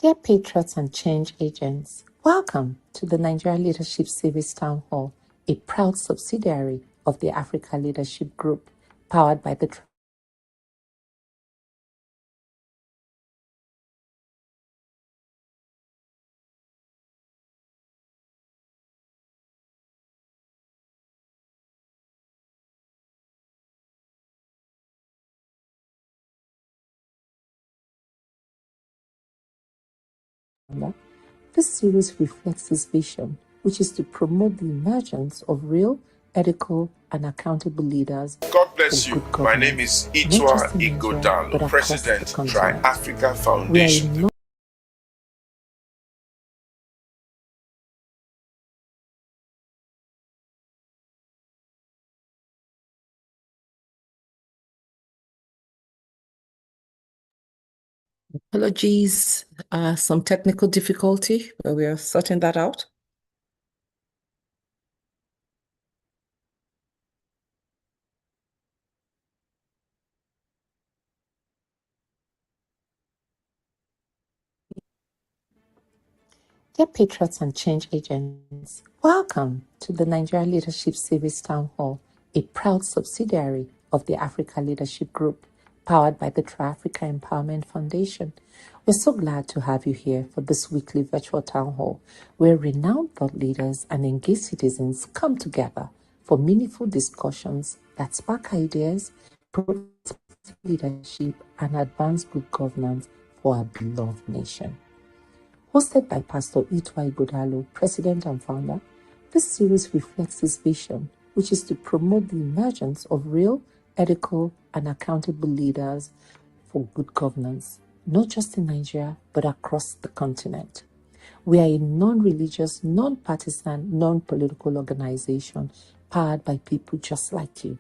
Dear patriots and change agents, welcome to the Nigeria Leadership Series Town Hall, a proud subsidiary of the Africa Leadership Group, powered by the Traveler. This series reflects his vision, which is to promote the emergence of real, ethical, and accountable leaders. God bless you. My name is Itwa Igodalo, President, Tri-Africa Foundation. Apologies, some technical difficulty, but we are sorting that out. Dear patriots and change agents, welcome to the Nigeria Leadership Series Town Hall, a proud subsidiary of the Africa Leadership Group, powered by the Tri-Africa Empowerment Foundation. We're so glad to have you here for this weekly virtual town hall, where renowned thought leaders and engaged citizens come together for meaningful discussions that spark ideas, promote leadership, and advance good governance for our beloved nation. Hosted by Pastor Itwa Igodalo, President and Founder, this series reflects his vision, which is to promote the emergence of real, ethical, and accountable leaders for good governance, not just in Nigeria, but across the continent. We are a non-religious, non-partisan, non-political organization powered by people just like you,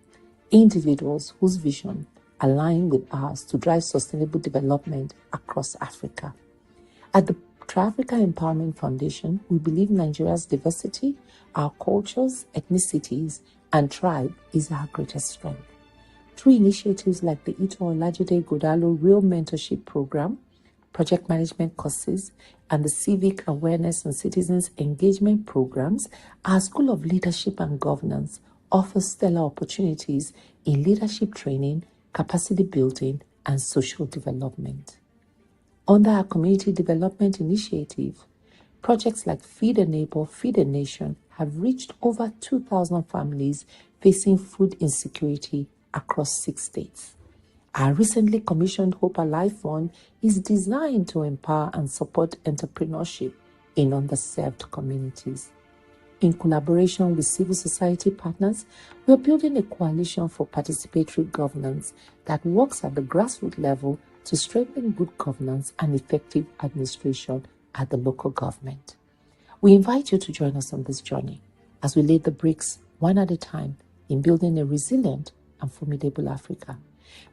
individuals whose vision align with ours to drive sustainable development across Africa. At the Tri-Africa Empowerment Foundation, we believe Nigeria's diversity, our cultures, ethnicities, and tribe is our greatest strength. Through initiatives like the Itwa Olajide Igodalo Real Mentorship Program, project management courses, and the Civic Awareness and Citizens Engagement Programs, our School of Leadership and Governance offers stellar opportunities in leadership training, capacity building, and social development. Under our community development initiative, projects like Feed a Neighbor, Feed a Nation have reached over 2,000 families facing food insecurity across 6 states. Our recently commissioned Hope Alive Fund is designed to empower and support entrepreneurship in underserved communities. In collaboration with civil society partners, we are building a coalition for participatory governance that works at the grassroots level to strengthen good governance and effective administration at the local government. We invite you to join us on this journey as we lay the bricks one at a time in building a resilient and formidable Africa.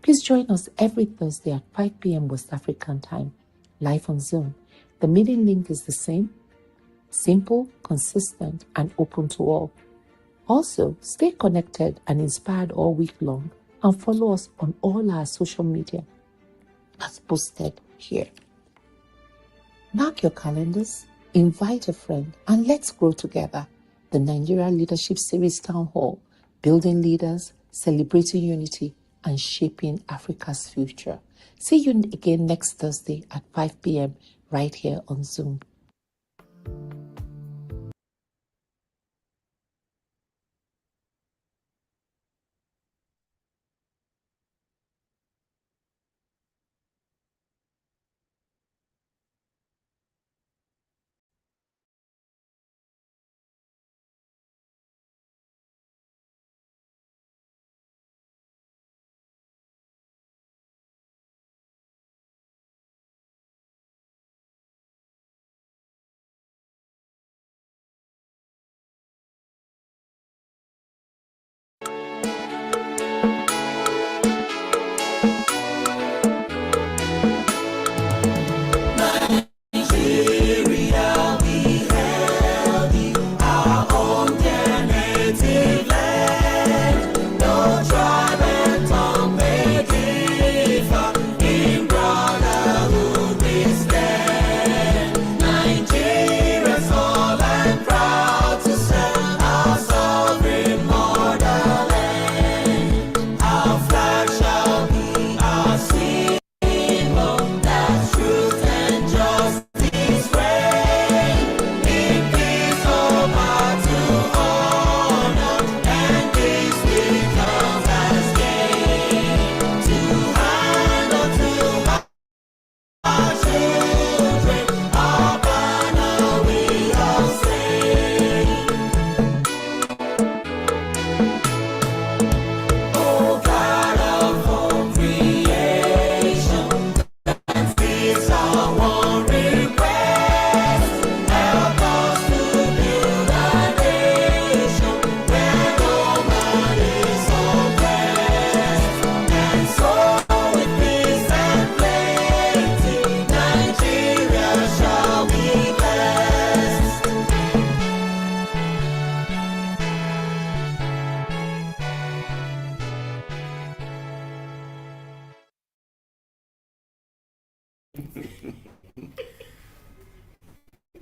Please join us every Thursday at 5 p.m. West African time, live on Zoom. The meeting link is the same, simple, consistent, and open to all. Also, stay connected and inspired all week long and follow us on all our social media as posted here. Mark your calendars, invite a friend, and let's grow together. The Nigeria Leadership Series Town Hall, building leaders, celebrating unity, and shaping Africa's future. See you again next Thursday at 5 p.m. right here on Zoom.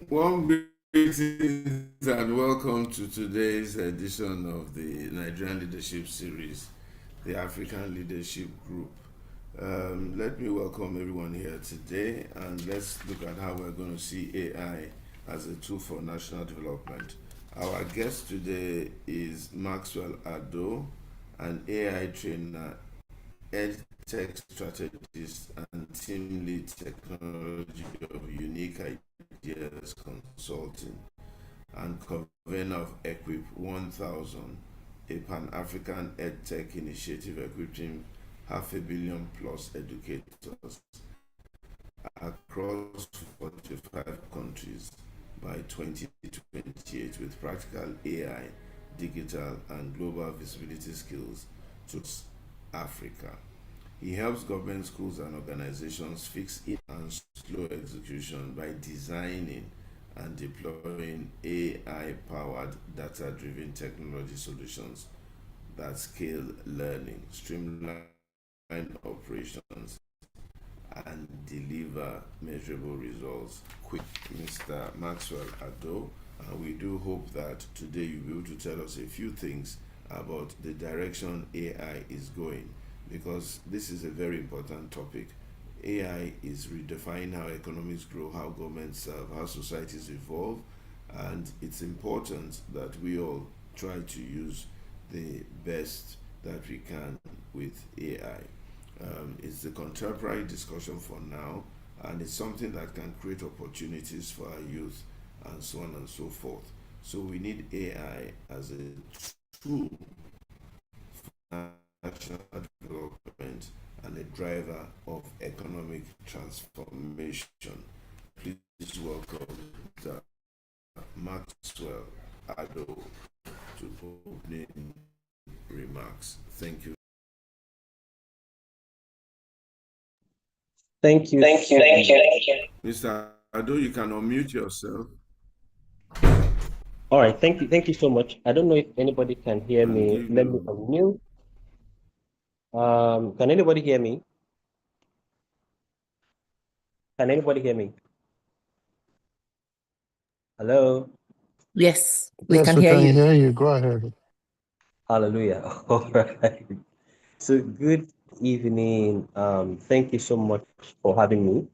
Warm greetings and welcome to today's edition of the Nigerian Leadership Series, the African Leadership Group. Let me welcome everyone here today, and let's look at how we're going to see AI as a tool for national development. Our guest today is Maxwell Ado, an AI trainer, EdTech strategist, and team lead technology of Unique Ideas Consulting, and convener of Equip 1000, a Pan-African EdTech initiative equipping 500 million plus educators across 45 countries by 2028 with practical AI, digital, and global visibility skills to Africa. He helps government, schools, and organizations fix it and slow execution by designing and deploying AI-powered data-driven technology solutions that scale learning, streamline operations, and deliver measurable results quick. Mr. Maxwell Ado, and we do hope that today you'll be able to tell us a few things about the direction AI is going, because this is a very important topic. AI is redefining how economies grow, how governments serve, how societies evolve, and it's important that we all try to use the best that we can with AI. It's a contemporary discussion for now, and it's something that can create opportunities for our youth and so on and so forth. So we need AI as a tool for national development and a driver of economic transformation. Please welcome Mr. Maxwell Ado to opening remarks. Thank you. Thank you. Mr. Ado, you can unmute yourself. All right, thank you so much. I don't know if anybody can hear me. Let me unmute. Can anybody hear me? Can anybody hear me? Hello? Yes, we can hear you. Hear you. Go ahead. Hallelujah. All right. So good evening. Thank you so much for having me.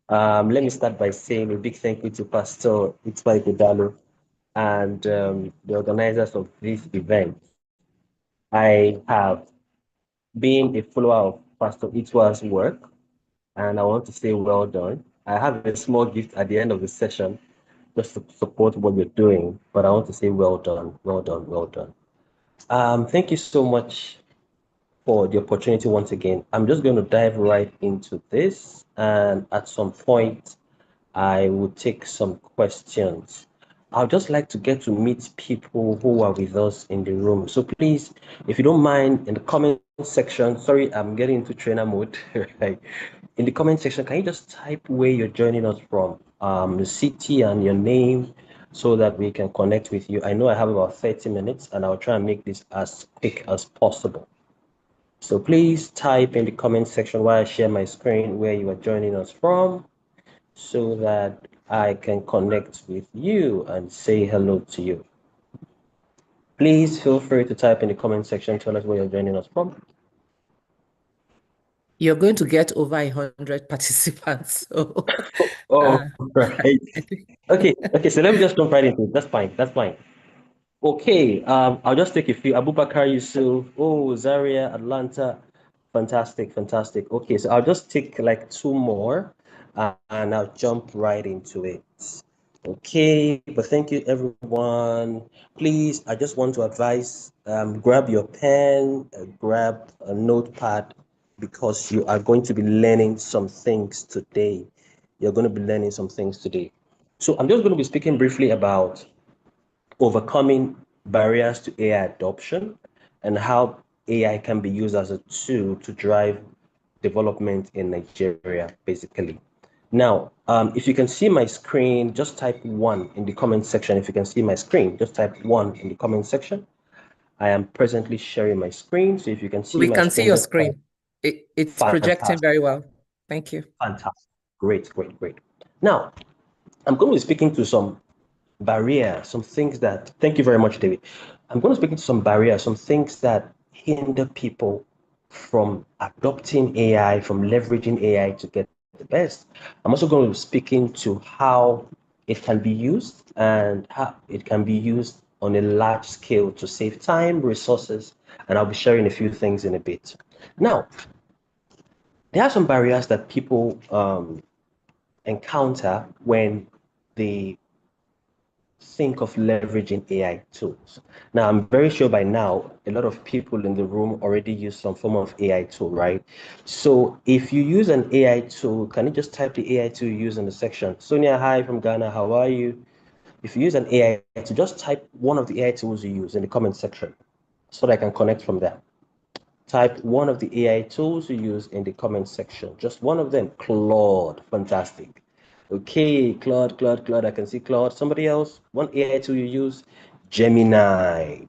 Let me start by saying a big thank you to Pastor Itua Ighodalo and the organizers of this event. I have been a follower of Pastor Itua's work, and I want to say well done. I have a small gift at the end of the session just to support what you're doing, but I want to say well done. Thank you so much for the opportunity once again. I'm just going to dive right into this, and at some point, I will take some questions. I'd just like to get to meet people who are with us in the room. So please, if you don't mind, in the comment section, sorry, I'm getting into trainer mode, right? In the comment section, can you just type where you're joining us from, the city and your name, so that we can connect with you. I know I have about 30 minutes, and I'll try and make this as quick as possible. So please type in the comment section while I share my screen where you are joining us from, so that I can connect with you and say hello to you. Please feel free to type in the comment section, tell us where you're joining us from. You're going to get over 100 participants. So, right. Okay, so let me just jump right into it. That's fine. Okay, I'll just take a few. Abubakar Yusuf, Zaria, Atlanta, fantastic. Okay, so I'll just take like two more and I'll jump right into it. Okay, but thank you everyone. Please, I just want to advise, grab your pen, grab a notepad, because you are going to be learning some things today. So I'm just going to be speaking briefly about overcoming barriers to AI adoption and how AI can be used as a tool to drive development in Nigeria, basically. Now, if you can see my screen, just type 1 in the comment section. If you can see my screen, just type 1 in the comment section. I am presently sharing my screen, so if you can see we my can screen, see your screen. It's projecting very well. Thank you. Fantastic. Great. Now, I'm going to be speaking to some barriers, some things that, thank you very much, David. I'm going to speak into some barriers, some things that hinder people from adopting AI, from leveraging AI to get the best. I'm also going to be speaking to how it can be used and how it can be used on a large scale to save time, resources, and I'll be sharing a few things in a bit. Now, there are some barriers that people encounter when they think of leveraging AI tools. Now, I'm very sure by now, a lot of people in the room already use some form of AI tool, right? So if you use an AI tool, can you just type the AI tool you use in the section? Sonia, hi from Ghana, how are you? If you use an AI tool, just type one of the AI tools you use in the comment section so that I can connect from there. Type one of the AI tools you use in the comment section. Just one of them, Claude, fantastic. Okay, Claude, I can see Claude. Somebody else, one AI tool you use, Gemini,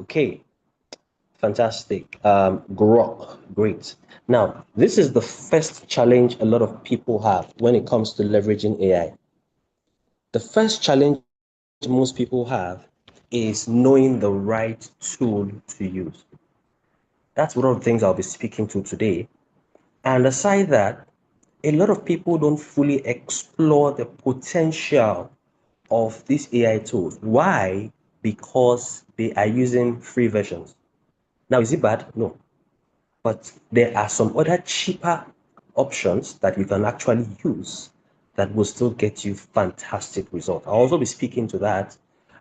okay, fantastic. Grok, great. Now, this is the first challenge a lot of people have when it comes to leveraging AI. The first challenge most people have is knowing the right tool to use. That's one of the things I'll be speaking to today. And aside that, a lot of people don't fully explore the potential of these AI tools. Why? Because they are using free versions. Now, is it bad? No. But there are some other cheaper options that you can actually use that will still get you fantastic results. I'll also be speaking to that.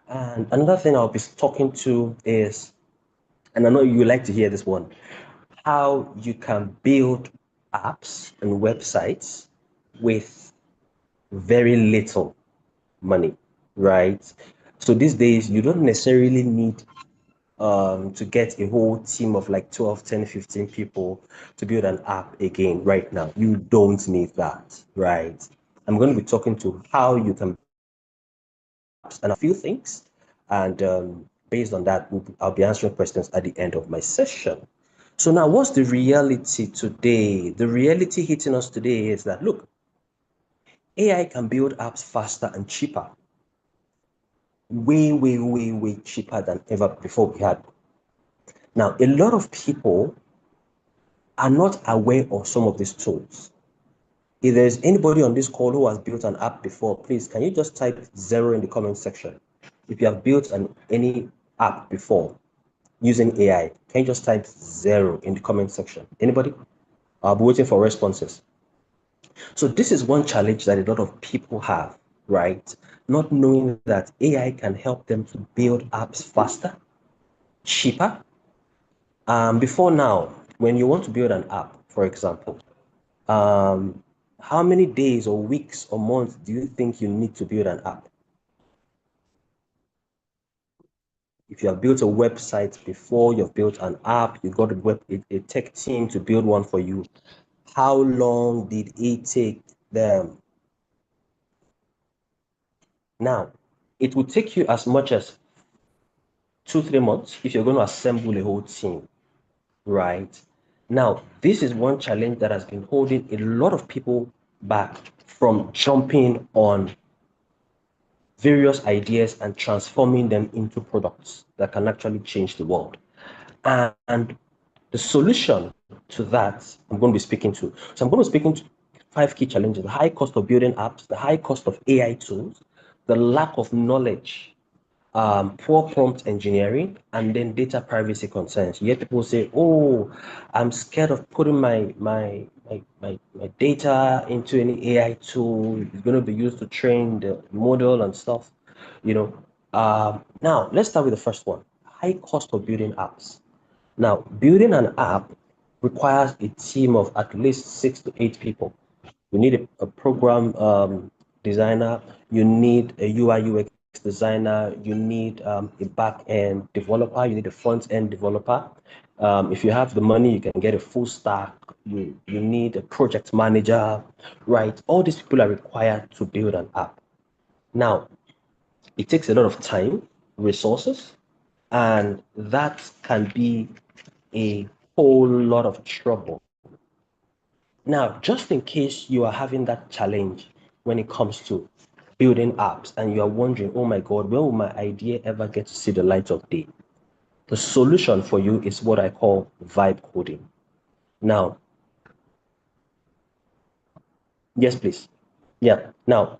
And another thing I'll be talking to is, and I know you like to hear this one, how you can build apps and websites with very little money, right? So these days, you don't necessarily need to get a whole team of like 12, 10, 15 people to build an app again right now. You don't need that, right? I'm going to be talking to how you can and a few things. And based on that, I'll be answering questions at the end of my session. So now, what's the reality today? The reality hitting us today is that, look, AI can build apps faster and cheaper. Way cheaper than ever before we had. Now, a lot of people are not aware of some of these tools. If there's anybody on this call who has built an app before, please, can you just type 0 in the comment section? If you have built any app before using AI, can you just type 0 in the comment section? Anybody? I'll be waiting for responses. So this is one challenge that a lot of people have, right? Not knowing that AI can help them to build apps faster, cheaper. Before now, when you want to build an app, for example, how many days or weeks or months do you think you need to build an app? If you have built a website before, you've built an app, you got a tech team to build one for you. How long did it take them? Now, it will take you as much as 2-3 months if you're going to assemble a whole team, right? Now, this is one challenge that has been holding a lot of people back from jumping on various ideas and transforming them into products that can actually change the world. And the solution to that, I'm going to be speaking to. So I'm going to be speaking to 5 key challenges: the high cost of building apps, the high cost of AI tools, the lack of knowledge, poor prompt engineering, and then data privacy concerns. You hear people say, "Oh, I'm scared of putting my data into any AI tool. It's going to be used to train the model and stuff." Now let's start with the first one: high cost of building apps. Now, building an app requires a team of at least 6 to 8 people. You need a program designer, you need a UI UX designer, you need a back-end developer, you need a front-end developer. If you have the money, you can get a full stack. You need a project manager, right? All these people are required to build an app. Now, it takes a lot of time, resources, and that can be a whole lot of trouble. Now, just in case you are having that challenge when it comes to building apps and you are wondering, oh my God, when will my idea ever get to see the light of day? The solution for you is what I call vibe coding. Now, yes, please. Yeah. Now,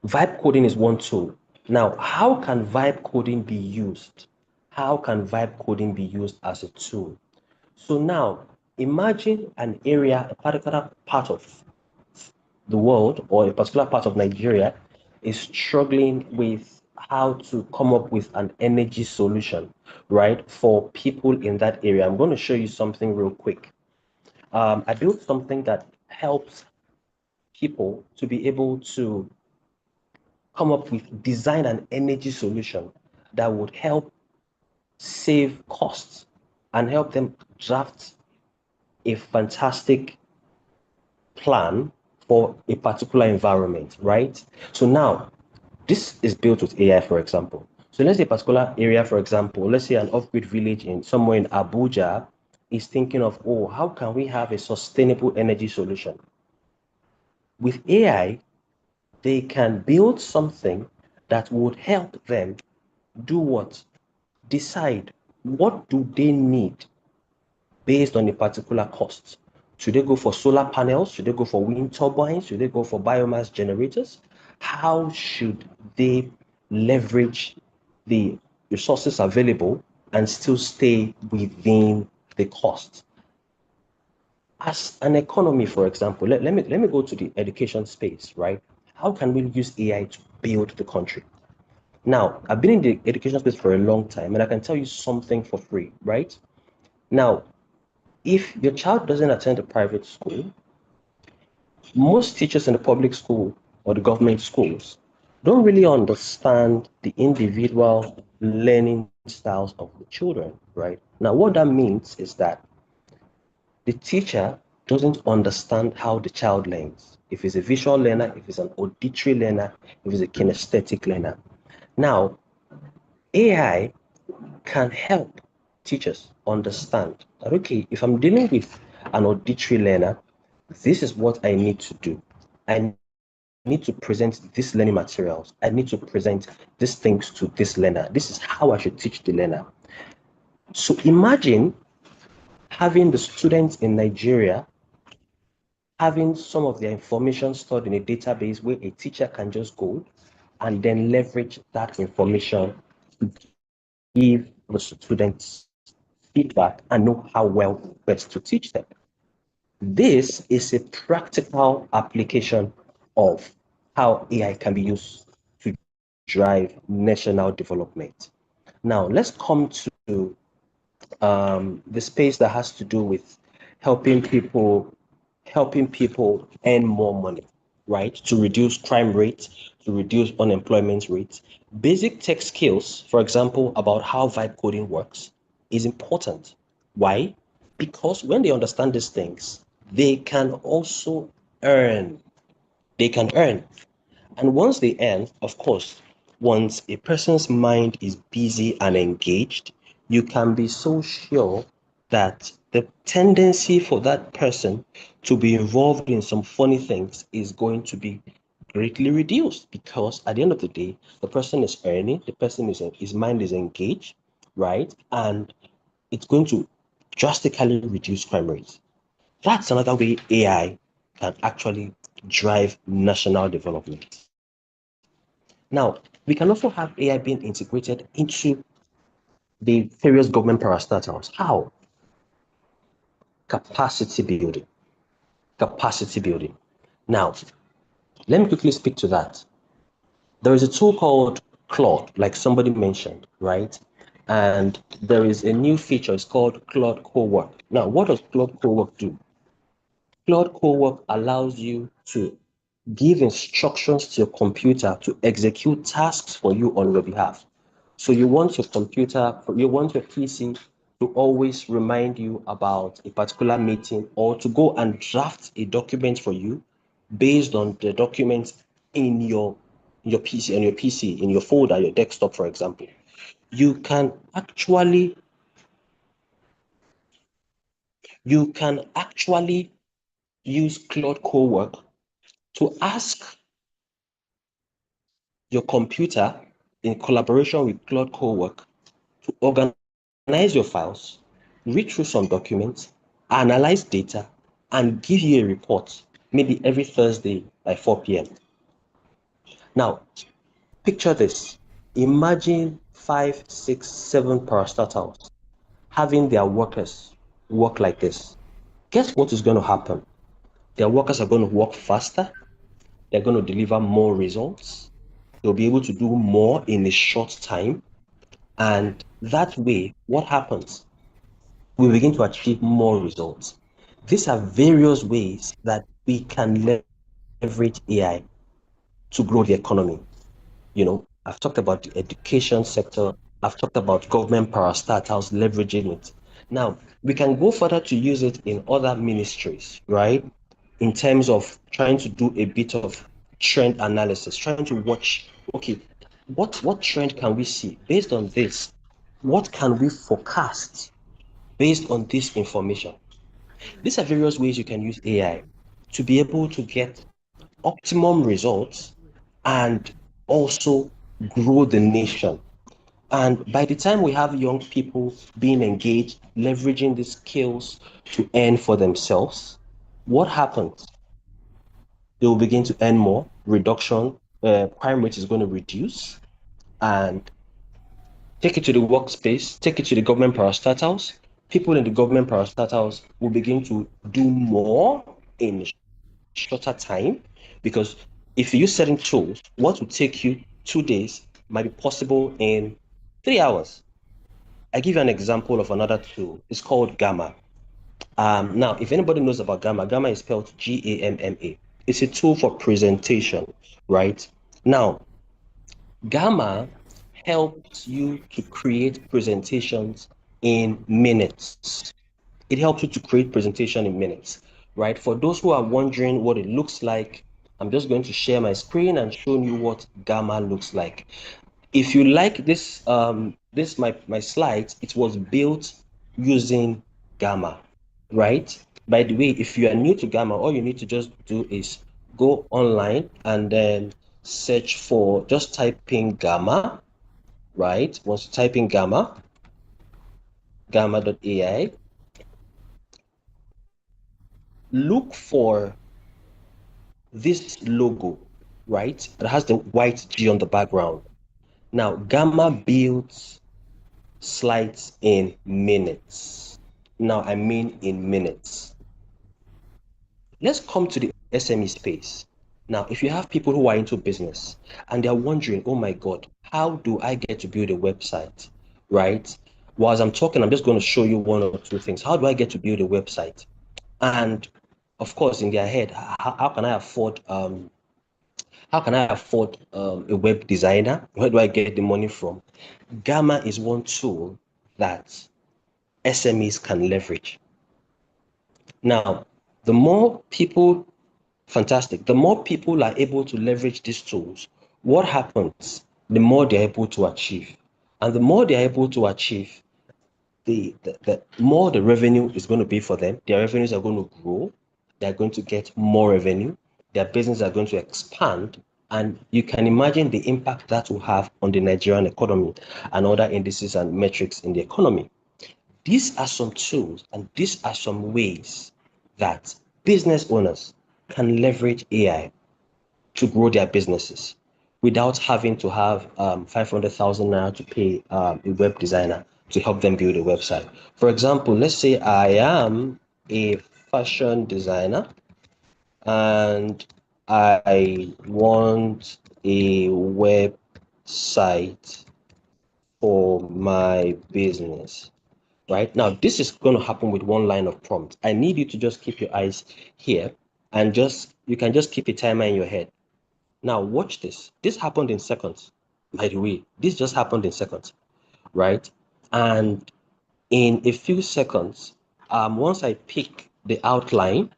vibe coding is one tool. Now, how can vibe coding be used? How can vibe coding be used as a tool? So now, imagine an area, a particular part of the world or a particular part of Nigeria is struggling with how to come up with an energy solution, right, for people in that area. I'm going to show you something real quick. I built something that helps people to be able to come up with design an energy solution that would help save costs and help them draft a fantastic plan for a particular environment, right? So now this is built with AI, for example. So let's say a particular area, for example, let's say an off-grid village in somewhere in Abuja is thinking of, oh, how can we have a sustainable energy solution? With AI, they can build something that would help them do what? Decide what do they need based on a particular cost. Should they go for solar panels? Should they go for wind turbines? Should they go for biomass generators? How should they leverage the resources available and still stay within the cost? As an economy, for example, let me go to the education space, right? How can we use AI to build the country? Now, I've been in the education space for a long time, and I can tell you something for free, right? Now, if your child doesn't attend a private school, most teachers in the public school or the government schools don't really understand the individual learning styles of the children, right? Now, what that means is that the teacher doesn't understand how the child learns. If it's a visual learner, if it's an auditory learner, if it's a kinesthetic learner. Now, AI can help teachers understand that, okay, if I'm dealing with an auditory learner, this is what I need to do. I need to present these learning materials. I need to present these things to this learner. This is how I should teach the learner. So imagine having the students in Nigeria having some of their information stored in a database where a teacher can just go and then leverage that information to give the students feedback and know how well best to teach them. This is a practical application of how AI can be used to drive national development. Now, let's come to the space that has to do with helping people earn more money, right? To reduce crime rates, to reduce unemployment rates. Basic tech skills, for example, about how vibe coding works, is important. Why? Because when they understand these things, they can also earn. They can earn. And once they earn, of course, once a person's mind is busy and engaged, you can be so sure that the tendency for that person to be involved in some funny things is going to be greatly reduced, because at the end of the day, the person is earning, the person is his mind is engaged, right? And it's going to drastically reduce crime rates. That's another way AI can actually drive national development. Now, we can also have AI being integrated into the various government parastatals. How? Capacity building. Capacity building. Now, let me quickly speak to that. There is a tool called Claude, like somebody mentioned, right? And there is a new feature, it's called Claude Cowork. Now, what does Claude Cowork do? Claude Cowork allows you to give instructions to your computer to execute tasks for you on your behalf. So you want your computer, you want your PC to always remind you about a particular meeting, or to go and draft a document for you based on the documents in your PC, in your folder, your desktop, for example. You can actually use Claude Cowork to ask your computer in collaboration with Claude Cowork to organize your files, read through some documents, analyze data, and give you a report, maybe every Thursday by 4 p.m. Now, picture this. Imagine 5, 6, 7 parastatals having their workers work like this. Guess what is going to happen? Their workers are going to work faster. They're going to deliver more results. They'll be able to do more in a short time. And that way, what happens? We begin to achieve more results. These are various ways that we can leverage AI to grow the economy. I've talked about the education sector. I've talked about government parastatals leveraging it. Now, we can go further to use it in other ministries, right? In terms of trying to do a bit of trend analysis, trying to watch, okay, what trend can we see? Based on this, what can we forecast based on this information? These are various ways you can use AI to be able to get optimum results and also grow the nation. And by the time we have young people being engaged, leveraging these skills to earn for themselves, what happens? They will begin to earn more. Crime rate is going to reduce, and take it to the workspace, take it to the government parastatals. People in the government parastatals will begin to do more in shorter time, because if you use certain tools, what will take you 2 days might be possible in 3 hours. I give you an example of another tool. It's called Gamma. Now, if anybody knows about Gamma, Gamma is spelled Gamma. It's a tool for presentation, right? Now, Gamma helps you to create presentations in minutes. It helps you to create presentation in minutes, right? For those who are wondering what it looks like, I'm just going to share my screen and show you what Gamma looks like. If you like this, my slides, it was built using Gamma, right? By the way, if you are new to Gamma, all you need to just do is go online and then search for, just type in Gamma, right? Once you type in Gamma, gamma.ai, look for this logo, right? That has the white G on the background. Now, Gamma builds slides in minutes. Now, I mean in minutes. Let's come to the SME space. Now, if you have people who are into business and they're wondering, oh my God, how do I get to build a website, right? Whilst I'm talking, I'm just going to show you one or two things. How do I get to build a website? And of course, in their head, how can I afford a web designer? Where do I get the money from? Gamma is one tool that SMEs can leverage. Now, the more people, fantastic, the more people are able to leverage these tools, what happens? The more they're able to achieve. And the more they're able to achieve, the more the revenue is going to be for them. Their revenues are going to grow. They're going to get more revenue. Their business are going to expand. And you can imagine the impact that will have on the Nigerian economy and other indices and metrics in the economy. These are some tools and these are some ways that business owners can leverage AI to grow their businesses without having to have 500,000 naira to pay a web designer to help them build a website. For example, let's say I am a fashion designer and I want a website for my business. Right now, this is going to happen with one line of prompt. I need you to just keep your eyes here and you can just keep a timer in your head. Now, watch this. This happened in seconds. By the way, this just happened in seconds, right? And in a few seconds, once I pick the outline,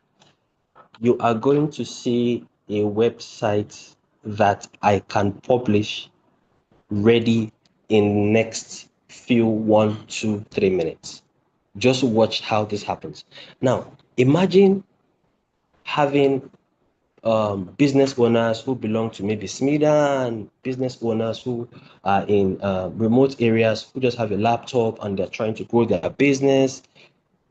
you are going to see a website that I can publish ready in next few 1, 2, 3 minutes. Just watch how this happens. Now, imagine having business owners who belong to maybe SMIDA and business owners who are in remote areas who just have a laptop and they're trying to grow their business,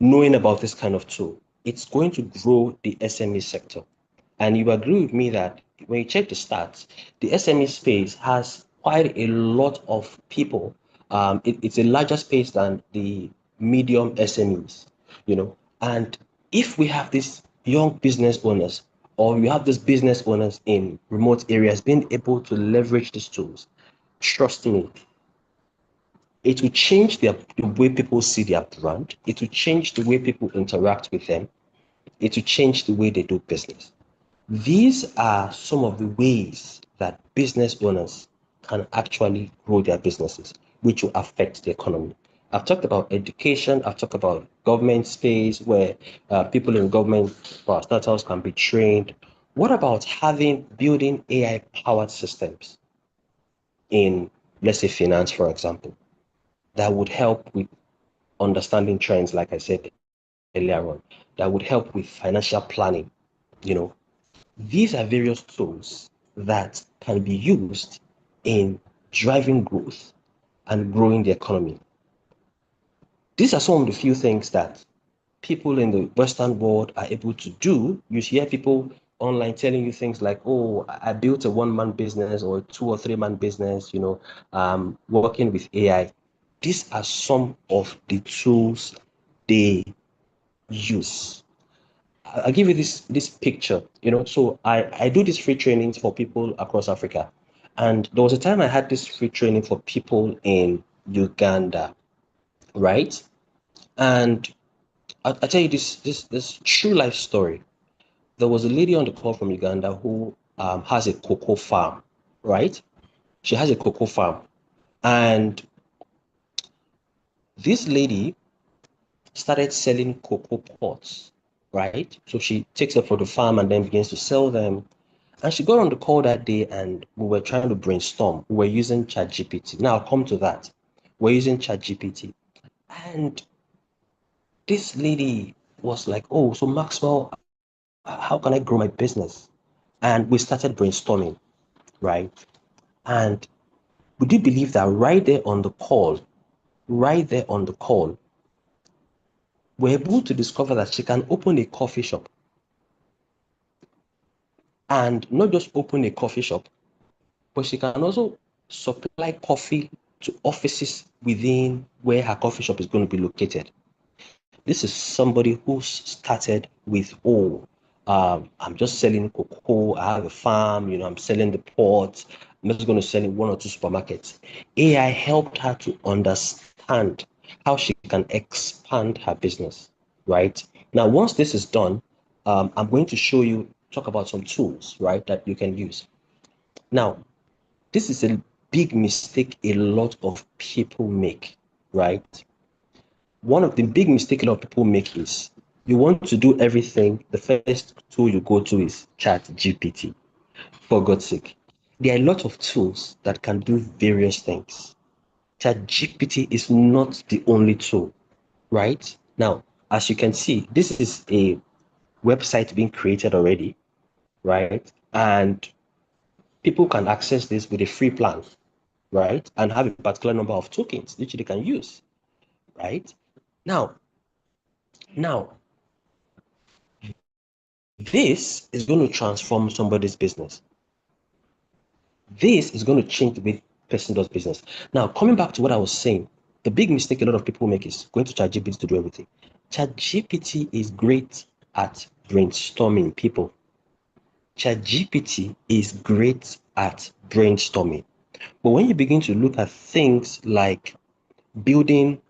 knowing about this kind of tool, it's going to grow the SME sector. And you agree with me that when you check the stats, the SME space has quite a lot of people. It's a larger space than the medium SMEs, And if we have these young business owners, or we have these business owners in remote areas being able to leverage these tools, trust me, it will change the way people see their brand. It will change the way people interact with them. It will change the way they do business. These are some of the ways that business owners can actually grow their businesses, which will affect the economy. I've talked about education. I've talked about government space where people in government startups can be trained. What about building AI-powered systems in, let's say, finance, for example, that would help with understanding trends, like I said earlier on, that would help with financial planning. These are various tools that can be used in driving growth and growing the economy. These are some of the few things that people in the Western world are able to do. You hear people online telling you things like, oh, I built a one-man business or a 2 or 3-man business, working with AI. These are some of the tools they use. I'll give you this picture, So I do these free trainings for people across Africa. And there was a time I had this free training for people in Uganda, right? And I tell you this true life story. There was a lady on the call from Uganda who has a cocoa farm, right? She has a cocoa farm. And this lady started selling cocoa pods, right? So she takes them for the farm and then begins to sell them. And she got on the call that day and we were trying to brainstorm. We were using ChatGPT. Now I'll come to that. We're using ChatGPT. And this lady was like, oh, so Maxwell, how can I grow my business? And we started brainstorming, right? And would you believe that right there on the call, we're able to discover that she can open a coffee shop. And not just open a coffee shop, but she can also supply coffee to offices within where her coffee shop is going to be located. This is somebody who started with, I'm just selling cocoa. I have a farm, I'm selling the pods. I'm just going to sell in 1 or 2 supermarkets. AI helped her to understand how she can expand her business, right? Now, once this is done, I'm going to talk about some tools, right, that you can use. Now, this is a big mistake a lot of people make, right? One of the big mistakes a lot of people make is you want to do everything. The first tool you go to is ChatGPT. For God's sake, there are a lot of tools that can do various things. ChatGPT is not the only tool, right? Now, as you can see, this is a website being created already, right? And people can access this with a free plan, right? And have a particular number of tokens which they can use, right? Now, this is going to transform somebody's business. This is going to change the way person does business. Now, coming back to what I was saying, the big mistake a lot of people make is going to ChatGPT to do everything. ChatGPT is great at brainstorming people. ChatGPT is great at brainstorming. But when you begin to look at things like building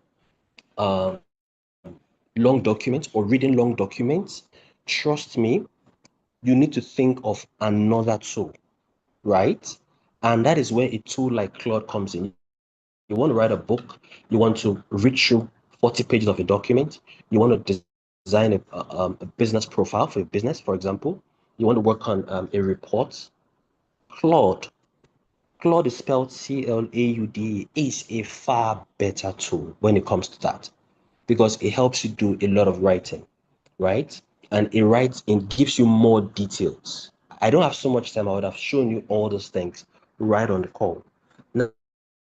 long documents or reading long documents, trust me, you need to think of another tool, right? And that is where a tool like Claude comes in. You want to write a book, you want to read through 40 pages of a document, you want to design a business profile for your business, for example, you want to work on a report. Claude is spelled C-L-A-U-D, is a far better tool when it comes to that because it helps you do a lot of writing, right? and it gives you more details. I don't have so much time. I would have shown you all those things right on the call.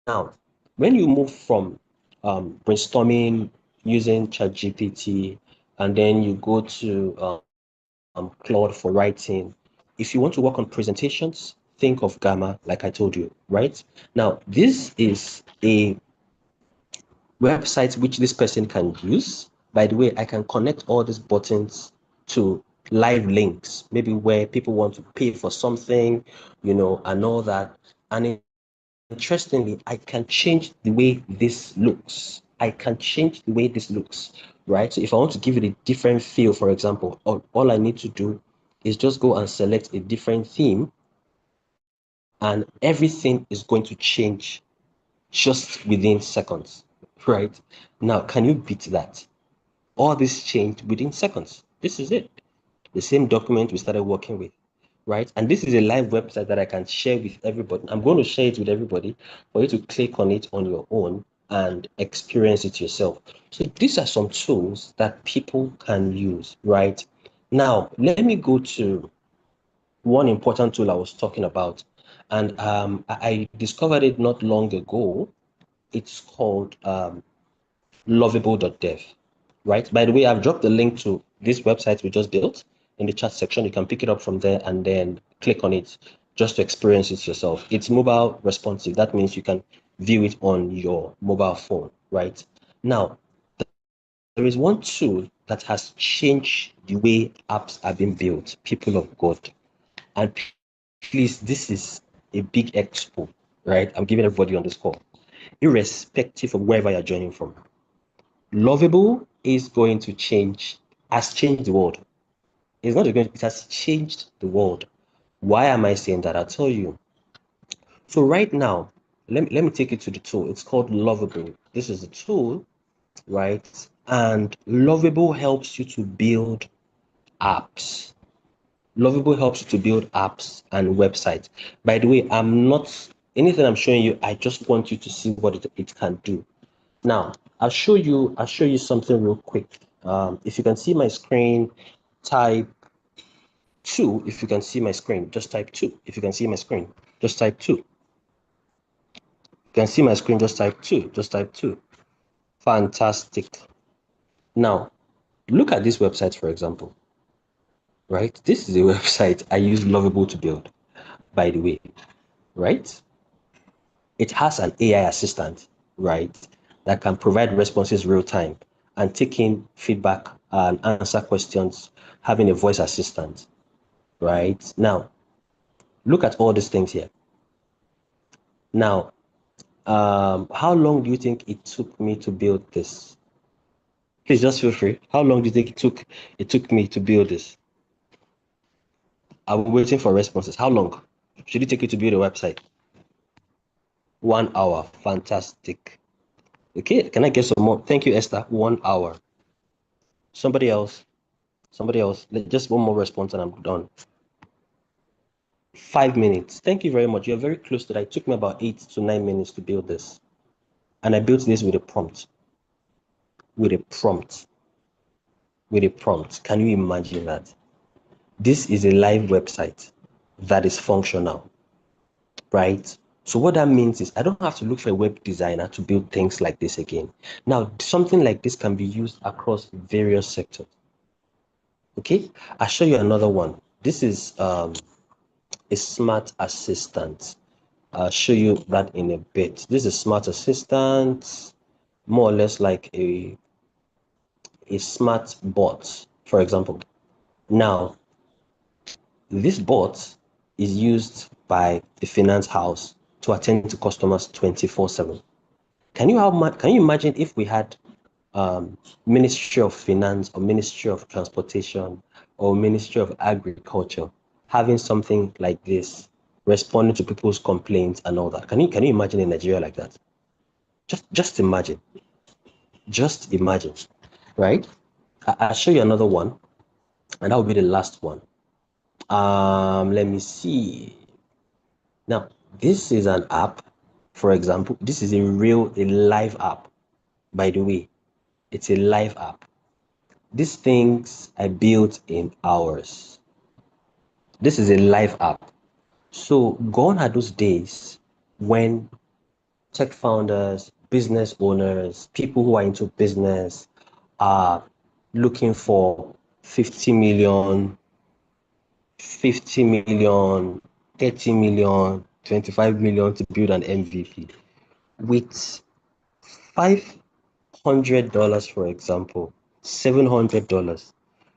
Now, when you move from brainstorming using ChatGPT, and then you go to Claude for writing, if you want to work on presentations, think of Gamma, like I told you, right? Now, this is a website which this person can use. By the way, I can connect all these buttons to live links, maybe where people want to pay for something, and all that. And interestingly, I can change the way this looks. Right? So if I want to give it a different feel, for example, all I need to do is just go and select a different theme, and everything is going to change just within seconds, right? Now, can you beat that? All this changed within seconds. This is it. The same document we started working with, right? And this is a live website that I can share with everybody. I'm going to share it with everybody for you to click on it on your own and experience it yourself. So these are some tools that people can use, right? Now, let me go to one important tool I was talking about. And I discovered it not long ago. It's called lovable.dev, right? By the way, I've dropped the link to this website we just built in the chat section. You can pick it up from there and then click on it just to experience it yourself. It's mobile responsive. That means you can view it on your mobile phone, right? Now, there is one tool that has changed the way apps are being built, people of God. And please, this is a big expo, right? I'm giving everybody on this call, irrespective of wherever you're joining from. Lovable is going to has changed the world. It's not going, it has changed the world. Why am I saying that? I'll tell you. So right now, let me take you to the tool. It's called Lovable. This is a tool, right? And Lovable helps you to build apps. Lovable helps you to build apps and websites. By the way, anything I'm showing you, I just want you to see what it can do. Now, I'll show you something real quick. If you can see my screen, type 2. If you can see my screen, just type 2. If you can see my screen, just type 2. You can see my screen, just type 2. Just type 2. Fantastic. Now, look at this website, for example. Right? This is a website I use Lovable to build, by the way. Right? It has an AI assistant, right, that can provide responses real time and take in feedback and answer questions, having a voice assistant, right? Now, look at all these things here. Now, how long do you think it took me to build this? Please just feel free. How long do you think it took me to build this? I'm waiting for responses. How long should it take you to build a website? 1 hour. Fantastic. Okay, can I get some more? Thank you, Esther. 1 hour. Somebody else. Just one more response and I'm done. 5 minutes. Thank you very much. You're very close to that. It took me about 8 to 9 minutes to build this. And I built this with a prompt. With a prompt. Can you imagine that? This is a live website that is functional, right? So what that means is I don't have to look for a web designer to build things like this again. Now, something like this can be used across various sectors. Okay, I'll show you another one. This is a smart assistant. I'll show you that in a bit. This is smart assistant, more or less like a smart bot, for example. Now, this bot is used by the finance house to attend to customers 24/7. Can you imagine if we had Ministry of Finance or Ministry of Transportation or Ministry of Agriculture having something like this, responding to people's complaints and all that? Can you imagine in Nigeria like that? Just imagine. Just imagine, right? I'll show you another one, and that will be the last one. Let me see. Now, this is an app, for example. This is a live app, by the way. It's a live app. These things I built in hours. This is a live app. So gone are those days when tech founders, business owners, people who are into business are looking for 50 million, 50 million, 30 million, 25 million to build an MVP. With $500, for example, $700,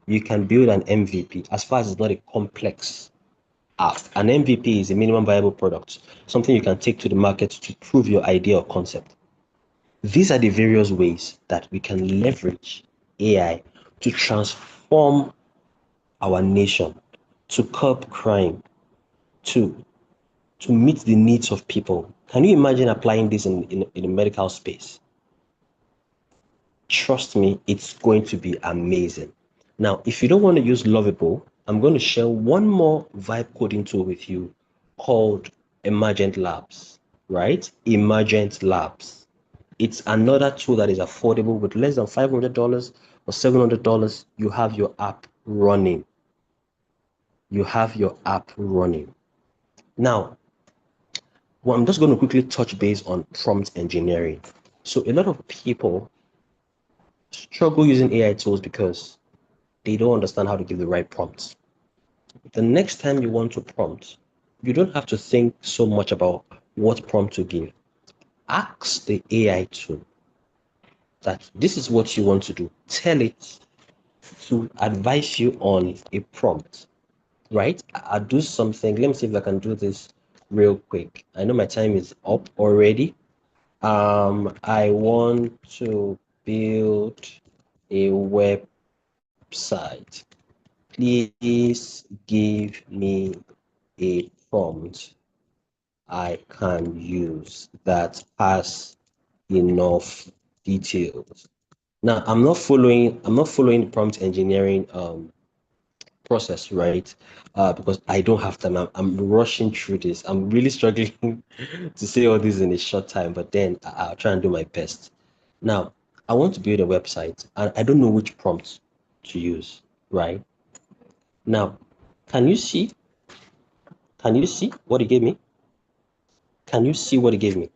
you can build an MVP as far as it's not a complex app. An MVP is a minimum viable product, something you can take to the market to prove your idea or concept. These are the various ways that we can leverage AI to transform our nation, to curb crime, to meet the needs of people. Can you imagine applying this in the medical space? Trust me, it's going to be amazing. Now, if you don't want to use Lovable, I'm going to share one more vibe coding tool with you called Emergent Labs, right? Emergent Labs. It's another tool that is affordable with less than $500 or $700. You have your app running. You have your app running. Now, well, I'm just going to quickly touch base on prompt engineering. So a lot of people struggle using AI tools because they don't understand how to give the right prompts. The next time you want to prompt, you don't have to think so much about what prompt to give. Ask the AI tool that this is what you want to do. Tell it to advise you on a prompt, right? I'll do something. Let me see if I can do this real quick. I know my time is up already. I want to build a website. Please give me a prompt I can use that has enough details. Now, I'm not following the prompt engineering process, right? Because I don't have time. I'm rushing through this. I'm really struggling to say all this in a short time, but then I'll try and do my best. Now, I want to build a website and I don't know which prompt to use, right? Now, can you see? Can you see what it gave me? Can you see what it gave me?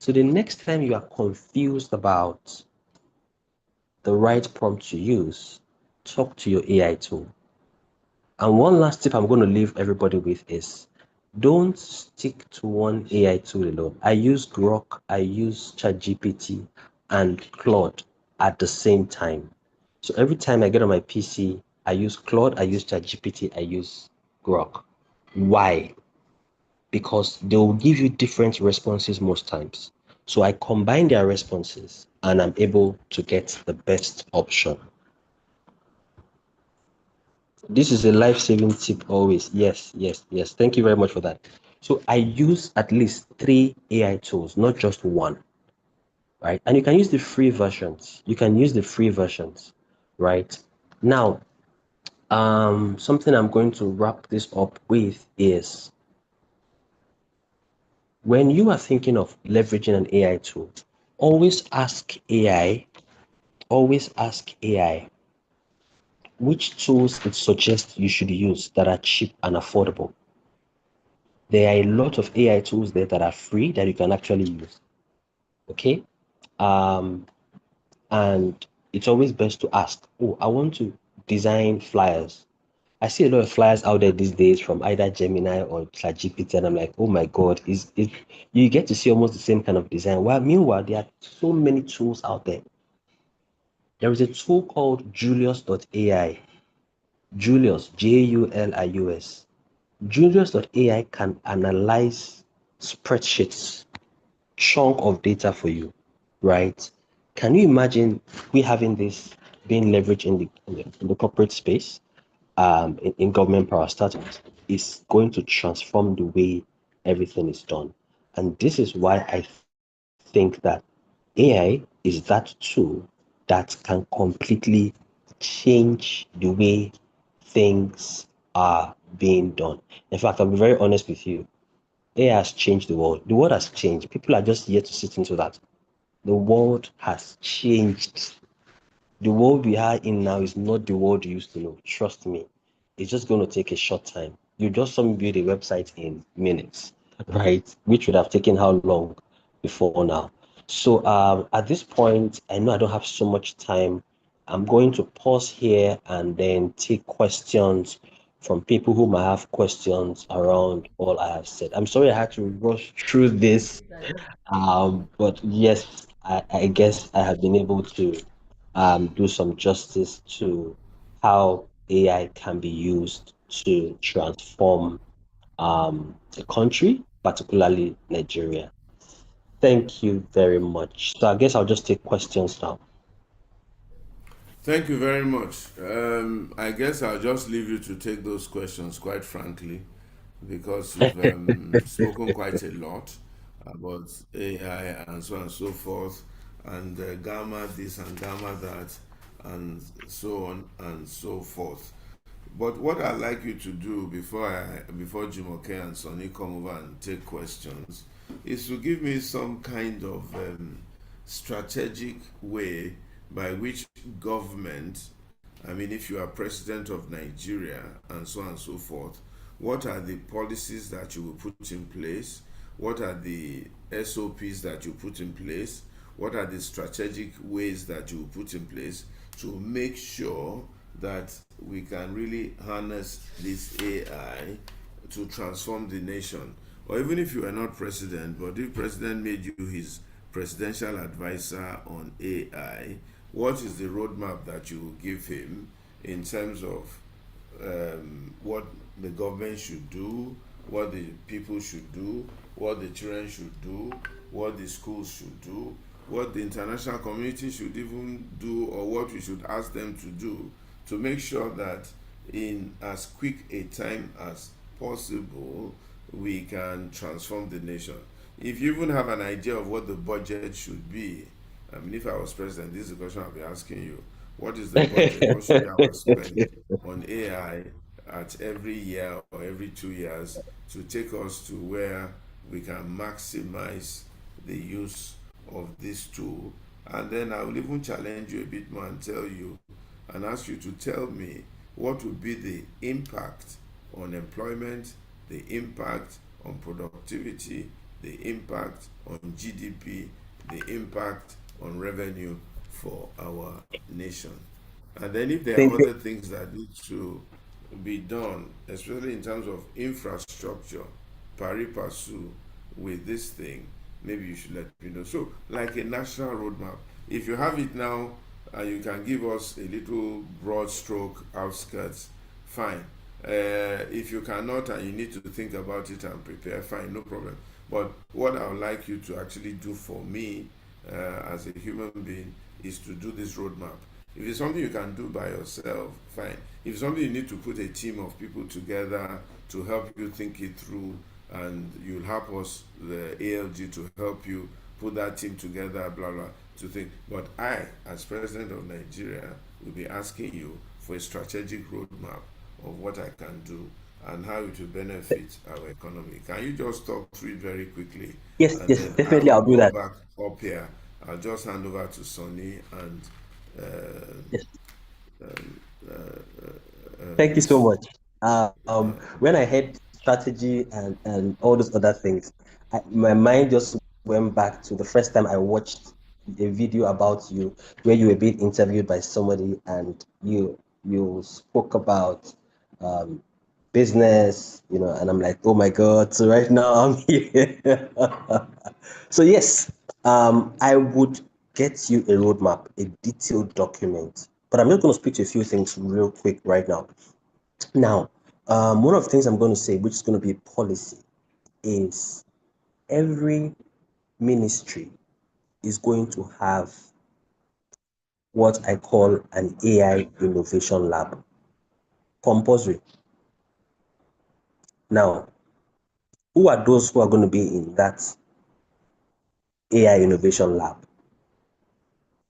So the next time you are confused about the right prompt to use, talk to your AI tool. And one last tip I'm going to leave everybody with is don't stick to one AI tool alone. I use Grok, I use ChatGPT and Claude at the same time. So every time I get on my PC, I use Claude, I use ChatGPT, I use Grok. Why? Because they will give you different responses most times. So I combine their responses and I'm able to get the best option. This is a life-saving tip always. Yes, yes, yes. Thank you very much for that. So I use at least 3 AI tools, not just one, right? And you can use the free versions. You can use the free versions, right? Now, something I'm going to wrap this up with is when you are thinking of leveraging an AI tool, always ask AI which tools it suggests you should use that are cheap and affordable. There are a lot of AI tools there that are free that you can actually use. Okay. And it's always best to ask, oh, I want to design flyers. I see a lot of flyers out there these days from either Gemini or ChatGPT, and I'm like, oh my God, you get to see almost the same kind of design. While meanwhile, there are so many tools out there. There is a tool called Julius.ai. Julius, Julius. Julius.ai can analyze spreadsheets, chunk of data for you, right? Can you imagine we having this being leveraged in the corporate space, in government power startups? Is going to transform the way everything is done. And this is why I think that AI is that tool that can completely change the way things are being done. In fact, I'll be very honest with you. AI has changed the world. The world has changed. People are just yet to sit into that. The world has changed. the world we are in now is not the world you used to know. Trust me, it's just going to take a short time. You just saw me build a website in minutes, right? Which would have taken how long before now? So at this point, I know I don't have so much time. I'm going to pause here and then take questions from people who might have questions around all I have said. I'm sorry I had to rush through this, but yes, I guess I have been able to do some justice to how AI can be used to transform a country, particularly Nigeria. Thank you very much. So I guess I'll just take questions now. Thank you very much. I guess I'll just leave you to take those questions, quite frankly, because you've spoken quite a lot about AI and so on and so forth, and gamma this and gamma that, and so on and so forth. But what I'd like you to do before Jumoke and Sonny come over and take questions is to give me some kind of strategic way by which government, I mean, if you are president of Nigeria and so on and so forth, what are the policies that you will put in place? What are the SOPs that you put in place? What are the strategic ways that you will put in place to make sure that we can really harness this AI to transform the nation? Or even if you are not president, but if president made you his presidential advisor on AI, what is the roadmap that you will give him in terms of what the government should do, what the people should do, what the children should do, what the schools should do, what the international community should even do, or what we should ask them to do to make sure that in as quick a time as possible we can transform the nation. If you even have an idea of what the budget should be, I mean, if I was president, this is the question I'll be asking you. What is the budget? What should be our spend on AI at every year or every 2 years to take us to where we can maximize the use of this tool? And then I will even challenge you a bit more and tell you and ask you to tell me what would be the impact on employment, the impact on productivity, the impact on GDP, the impact on revenue for our nation. And then if there are Thank you. other things that need to be done, especially in terms of infrastructure, pari passu with this thing, maybe you should let me know. So, like a national roadmap, if you have it now and you can give us a little broad stroke outskirts, fine. If you cannot and you need to think about it and prepare, fine, no problem. But what I would like you to actually do for me as a human being is to do this roadmap. If it's something you can do by yourself, fine. If it's something you need to put a team of people together to help you think it through, and you'll help us, the ALG, to help you put that team together, blah, blah, to think. But I, as president of Nigeria, will be asking you for a strategic roadmap of what I can do and how it will benefit our economy. Can you just talk through it very quickly? Yes, And yes, then I definitely will I'll do come that. back up here. I'll just hand over to Sonny and uh, Yes. uh, Thank you so Miss. much. When I heard strategy and all those other things, my mind just went back to the first time I watched a video about you where you were being interviewed by somebody and you spoke about um, business, and I'm like, oh my God, so right now I'm here. So yes, I would get you a roadmap, a detailed document, but I'm just going to speak to a few things real quick right now. Now, one of the things I'm going to say, which is going to be policy, is every ministry is going to have what I call an AI innovation lab, compulsory. Now, who are those who are going to be in that AI innovation lab?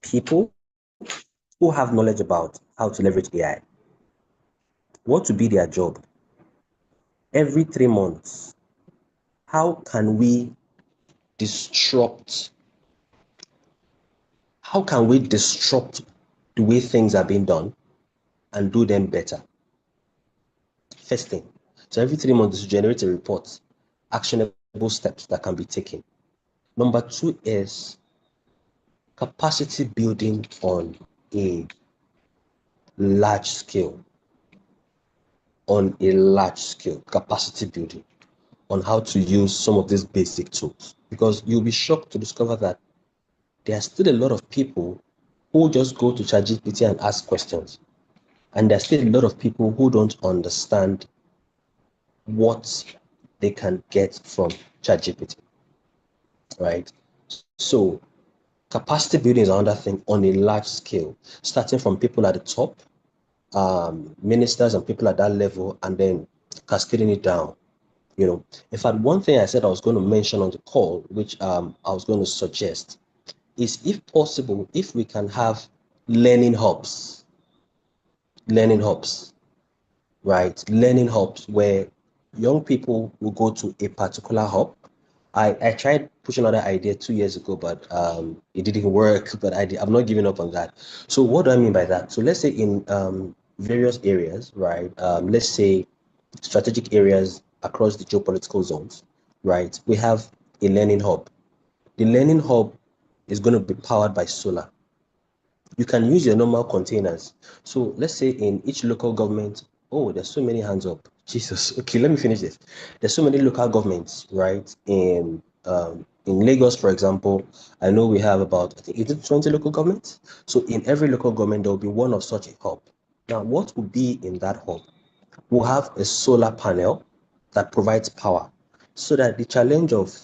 People who have knowledge about how to leverage AI. What to be their job? Every 3 months, how can we disrupt how can we disrupt the way things are being done and do them better. First thing. So every 3 months, generate a report, actionable steps that can be taken. Number 2 is capacity building on a large scale. Capacity building on how to use some of these basic tools. Because you'll be shocked to discover that there are still a lot of people who just go to ChatGPT and ask questions. And there's still a lot of people who don't understand what they can get from ChatGPT, right? So capacity building is another thing on a large scale, starting from people at the top, ministers and people at that level, and then cascading it down. In fact, one thing I said I was going to mention on the call, which I was going to suggest, is if possible, if we can have learning hubs, right? Learning hubs where young people will go to a particular hub. I tried pushing another idea 2 years ago, but it didn't work. But I'm not giving up on that. So what do I mean by that? So let's say in various areas, right? Let's say strategic areas across the geopolitical zones, right? We have a learning hub. The learning hub is going to be powered by solar. You can use your normal containers. So let's say in each local government, there's so many hands up. Jesus. Okay, let me finish this. There's so many local governments, right? In Lagos, for example, I know we have about, I think, 20 local governments. So in every local government, there will be one of such a hub. Now, what will be in that hub? We'll have a solar panel that provides power so that the challenge of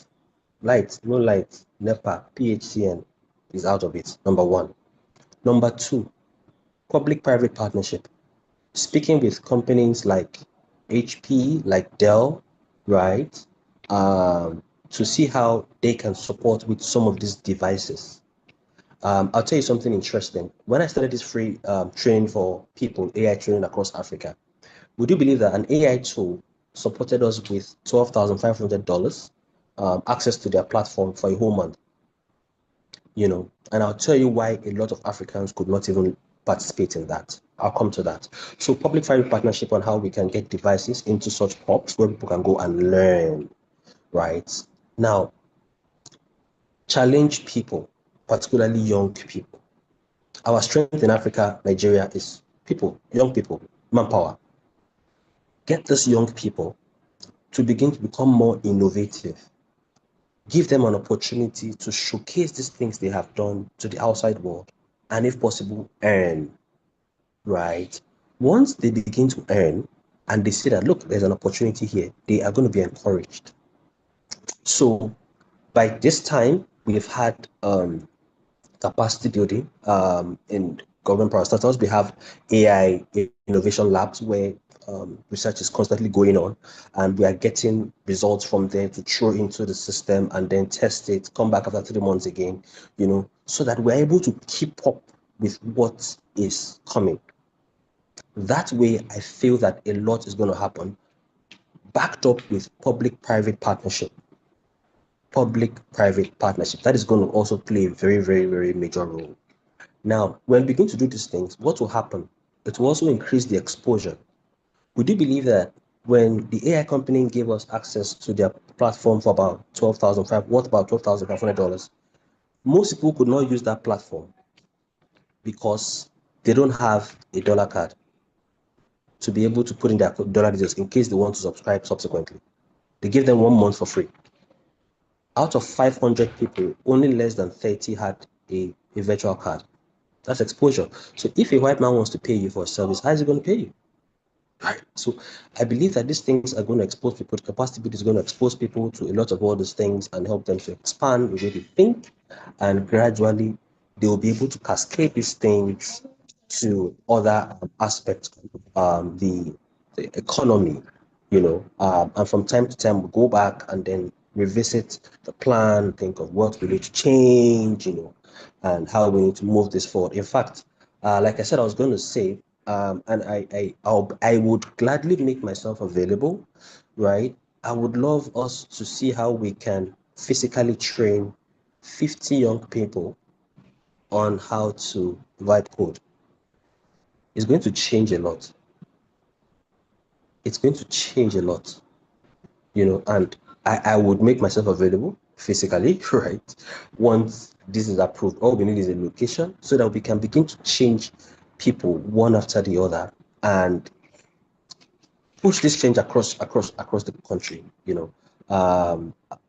light, no light, NEPA, PHCN is out of it, number one. Number 2, public-private partnership. Speaking with companies like HP, like Dell, right, to see how they can support with some of these devices. I'll tell you something interesting. When I started this free training for people, AI training across Africa, would you believe that an AI tool supported us with $12,500 access to their platform for a whole month? And I'll tell you why a lot of Africans could not even participate in that. I'll come to that. So public-private partnership on how we can get devices into such hubs where people can go and learn, right? Now, challenge people, particularly young people. Our strength in Africa, Nigeria, is people, young people, manpower. Get these young people to begin to become more innovative. Give them an opportunity to showcase these things they have done to the outside world, and if possible, earn, right? Once they begin to earn and they see that, look, there's an opportunity here, they are going to be encouraged. So by this time, we've had capacity building in government parastatals. We have AI innovation labs where research is constantly going on, and we are getting results from there to throw into the system and then test it, come back after 3 months again, so that we're able to keep up with what is coming. That way, I feel that a lot is going to happen, backed up with public-private partnership. That is going to also play a very, very, very major role. Now, when we begin to do these things, what will happen? It will also increase the exposure. Would you believe that when the AI company gave us access to their platform for about $12,500, most people could not use that platform because they don't have a dollar card to be able to put in their dollar details in case they want to subscribe subsequently. They gave them 1 month for free. Out of 500 people, only less than 30 had a virtual card. That's exposure. So if a white man wants to pay you for a service, how is he going to pay you? Right. So I believe that these things are going to expose people. Capacity building is going to expose people to a lot of all these things and help them to expand the way they think, and gradually they will be able to cascade these things to other aspects of the economy, and from time to time we go back and then revisit the plan, think of what we need to change, and how we need to move this forward. In fact, like I said, I was going to say, and I would gladly make myself available, right? I would love us to see how we can physically train 50 young people on how to write code. is going to change a lot. It's going to change a lot, and I would make myself available physically, right? Once this is approved, all we need is a location so that we can begin to change people one after the other and push this change across the country.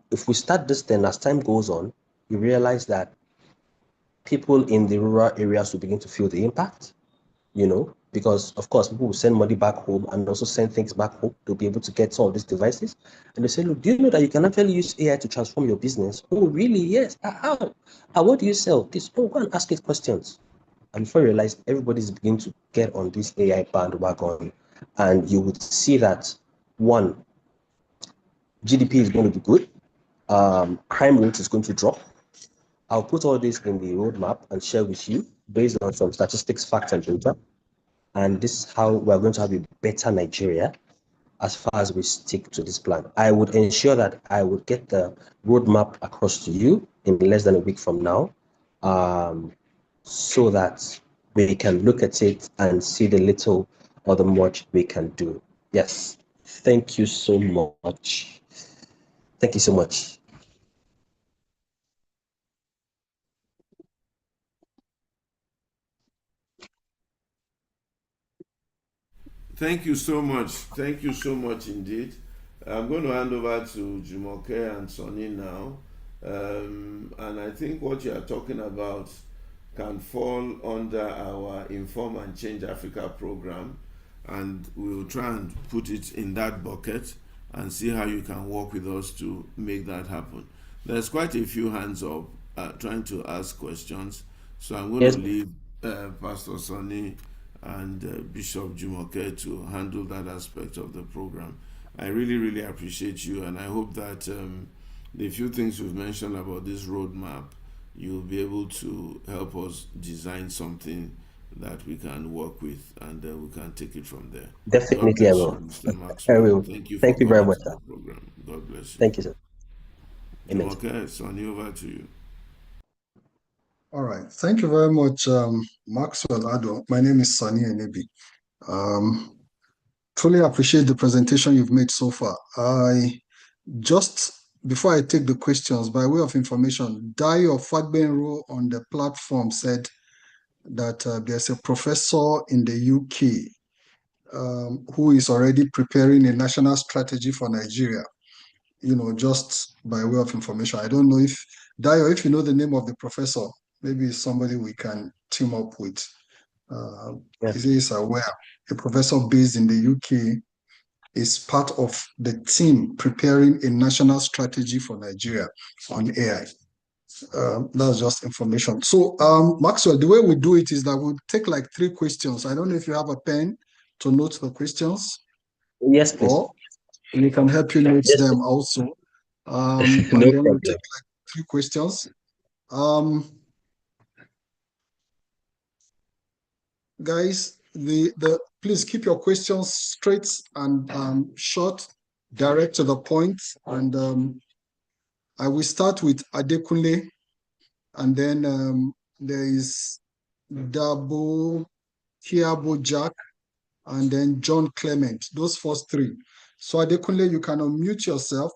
If we start this, then as time goes on, you realize that people in the rural areas will begin to feel the impact, because of course people will send money back home and also send things back home. They'll be able to get some of these devices, and they say, look, do you know that you can actually use AI to transform your business? Oh, really? Yes. How? What do you sell? This. Oh, go and ask it questions. And before you realize, everybody's beginning to get on this AI bandwagon, and you would see that, one, GDP is going to be good, crime rate is going to drop. I'll put all this in the roadmap and share with you based on some statistics, facts, and data. And this is how we're going to have a better Nigeria as far as we stick to this plan. I would ensure that I would get the roadmap across to you in less than a week from now, so that we can look at it and see the little or the much we can do. Yes. Thank you so much. Thank you so much. Thank you so much. Thank you so much indeed. I'm going to hand over to Jumoke and Sonny now. And I think what you are talking about can fall under our Inform and Change Africa program. And we'll try and put it in that bucket and see how you can work with us to make that happen. There's quite a few hands up trying to ask questions. So I'm going to leave Pastor Sonny and Bishop Jumoke to handle that aspect of the program. I really, really appreciate you, and I hope that the few things you've mentioned about this roadmap, you'll be able to help us design something that we can work with, and we can take it from there. Definitely, I will. Mr. Maxwell. I will. Thank you. Thank you very much, sir. Program. God bless you. Thank you, sir. Jumoke, Sonny, over to you. All right. Thank you very much, Maxwell Ado. My name is Sonny Enebi. Truly appreciate the presentation you've made so far. Before I take the questions, by way of information, Dayo Fagbenro on the platform said that there's a professor in the UK who is already preparing a national strategy for Nigeria. Just by way of information. I don't know if, Dayo, if you know the name of the professor, maybe it's somebody we can team up with. He is aware. A professor based in the UK is part of the team preparing a national strategy for Nigeria on AI. That's just information. So, Maxwell, the way we do it is that we'll take like 3 questions. I don't know if you have a pen to note the questions. Yes, please. Or we can help you note them also. And then we'll take like 3 questions. Guys, please keep your questions straight and short, direct to the point. And I will start with Adekunle, and then there is Dabo, Kiabo Jack, and then John Clement. Those first 3. So Adekunle, you can unmute yourself.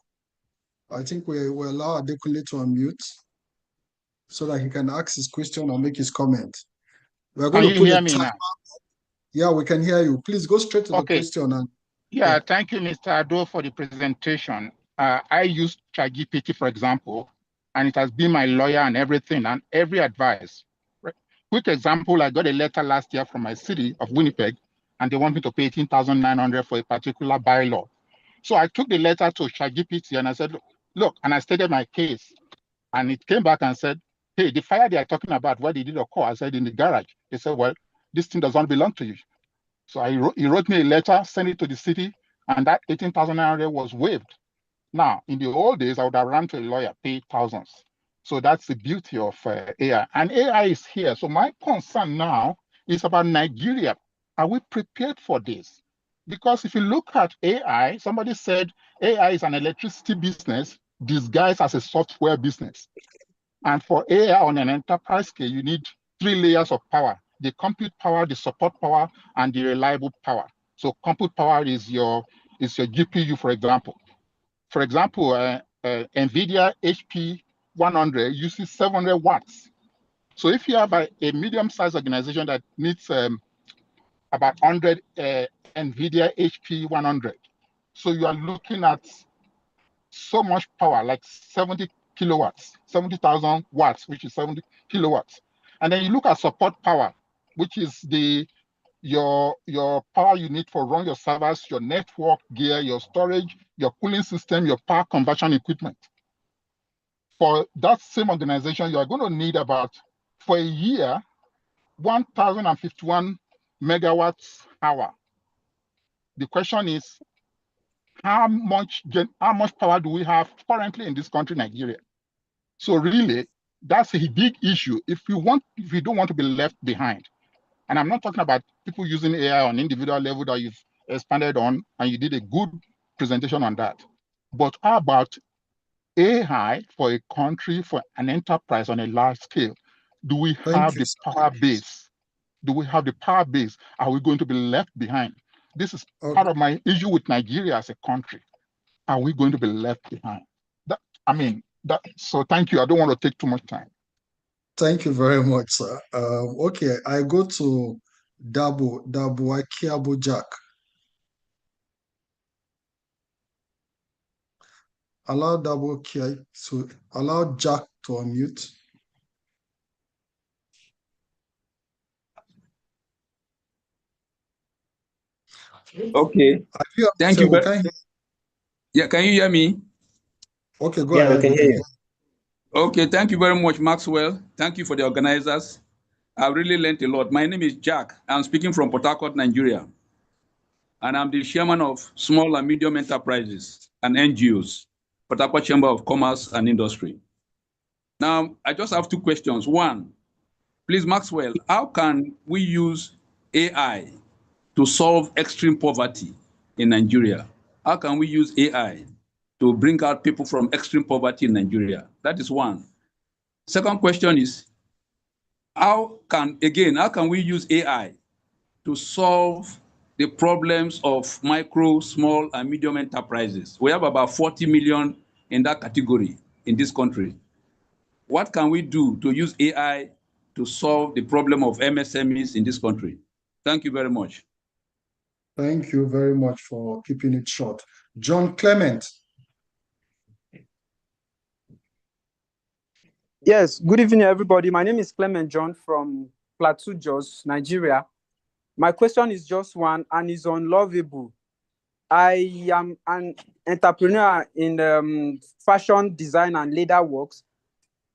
I think we allow Adekunle to unmute so that he can ask his question or make his comment. We're going to put a timer. Now? Yeah, we can hear you. Please go straight to the question. Thank you, Mr. Ado, for the presentation. I use ChatGPT, for example, and it has been my lawyer and everything and every advice. Quick example, I got a letter last year from my city of Winnipeg, and they want me to pay $18,900 for a particular bylaw. So I took the letter to ChatGPT and I said, look, and I stated my case. And it came back and said, hey, the fire they are talking about, where did it occur? I said, in the garage. They said, well, this thing does not belong to you. So he wrote me a letter, sent it to the city, and that $18,900 was waived. Now, in the old days, I would have run to a lawyer, paid thousands. So that's the beauty of AI. And AI is here. So my concern now is about Nigeria. Are we prepared for this? Because if you look at AI, somebody said AI is an electricity business disguised as a software business. And for AI on an enterprise scale, you need 3 layers of power. the compute power, the support power, and the reliable power. So compute power is your GPU, for example. For example, NVIDIA HP 100 uses 700 watts. So if you have a medium-sized organization that needs about 100 NVIDIA HP 100, so you are looking at so much power, like 70 kilowatts, 70,000 watts, which is 70 kilowatts. And then you look at support power, which is your power you need for run your servers, your network gear, your storage, your cooling system, your power conversion equipment. For that same organization, you are going to need about, for a year, 1,051 megawatts hour. The question is, how much power do we have currently in this country, Nigeria? So really, that's a big issue if you don't want to be left behind. And I'm not talking about people using AI on individual level that you've expanded on, and you did a good presentation on that. But how about AI for a country, for an enterprise on a large scale? Do we have the power base? Do we have the power base? Are we going to be left behind? This is part of my issue with Nigeria as a country. Are we going to be left behind? So thank you. I don't want to take too much time. Thank you very much, sir. Okay, I go to Dabo Akiabo Jack. Allow Jack to unmute. Okay. Thank you. Yeah, can you hear me? Okay, go ahead. Yeah, we can hear you. Okay, thank you very much, Maxwell. Thank you for the organizers. I've really learned a lot. My name is Jack. I'm speaking from Port Harcourt, Nigeria. And I'm the chairman of Small and Medium Enterprises and NGOs, Port Harcourt Chamber of Commerce and Industry. Now, I just have two questions. One, please, Maxwell, how can we use AI to solve extreme poverty in Nigeria? How can we use AI to bring out people from extreme poverty in Nigeria? That is one. Second question is, how can we use AI to solve the problems of micro, small, and medium enterprises? We have about 40 million in that category in this country. What can we do to use AI to solve the problem of MSMEs in this country? Thank you very much. Thank you very much for keeping it short. John Clement. Yes, good evening, everybody. My name is Clement John from Plateau, Jos, Nigeria. My question is just one, and is on Lovable. I am an entrepreneur in fashion design and leather works.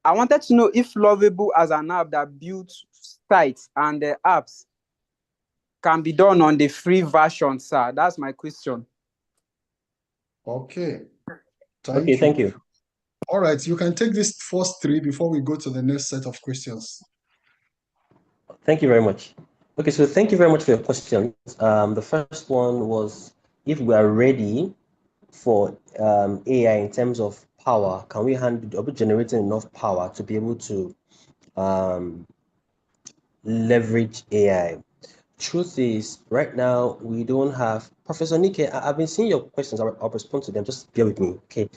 I wanted to know if Lovable as an app that builds sites and apps can be done on the free version, sir. That's my question. Okay. Thank you. All right, you can take these first three before we go to the next set of questions. Thank you very much. Okay, so thank you very much for your questions. The first one was if we are ready for AI in terms of power, are we generating enough power to be able to leverage AI? Truth is, right now, we don't have... Professor Nike, I've been seeing your questions. I'll respond to them. Just bear with me, okay?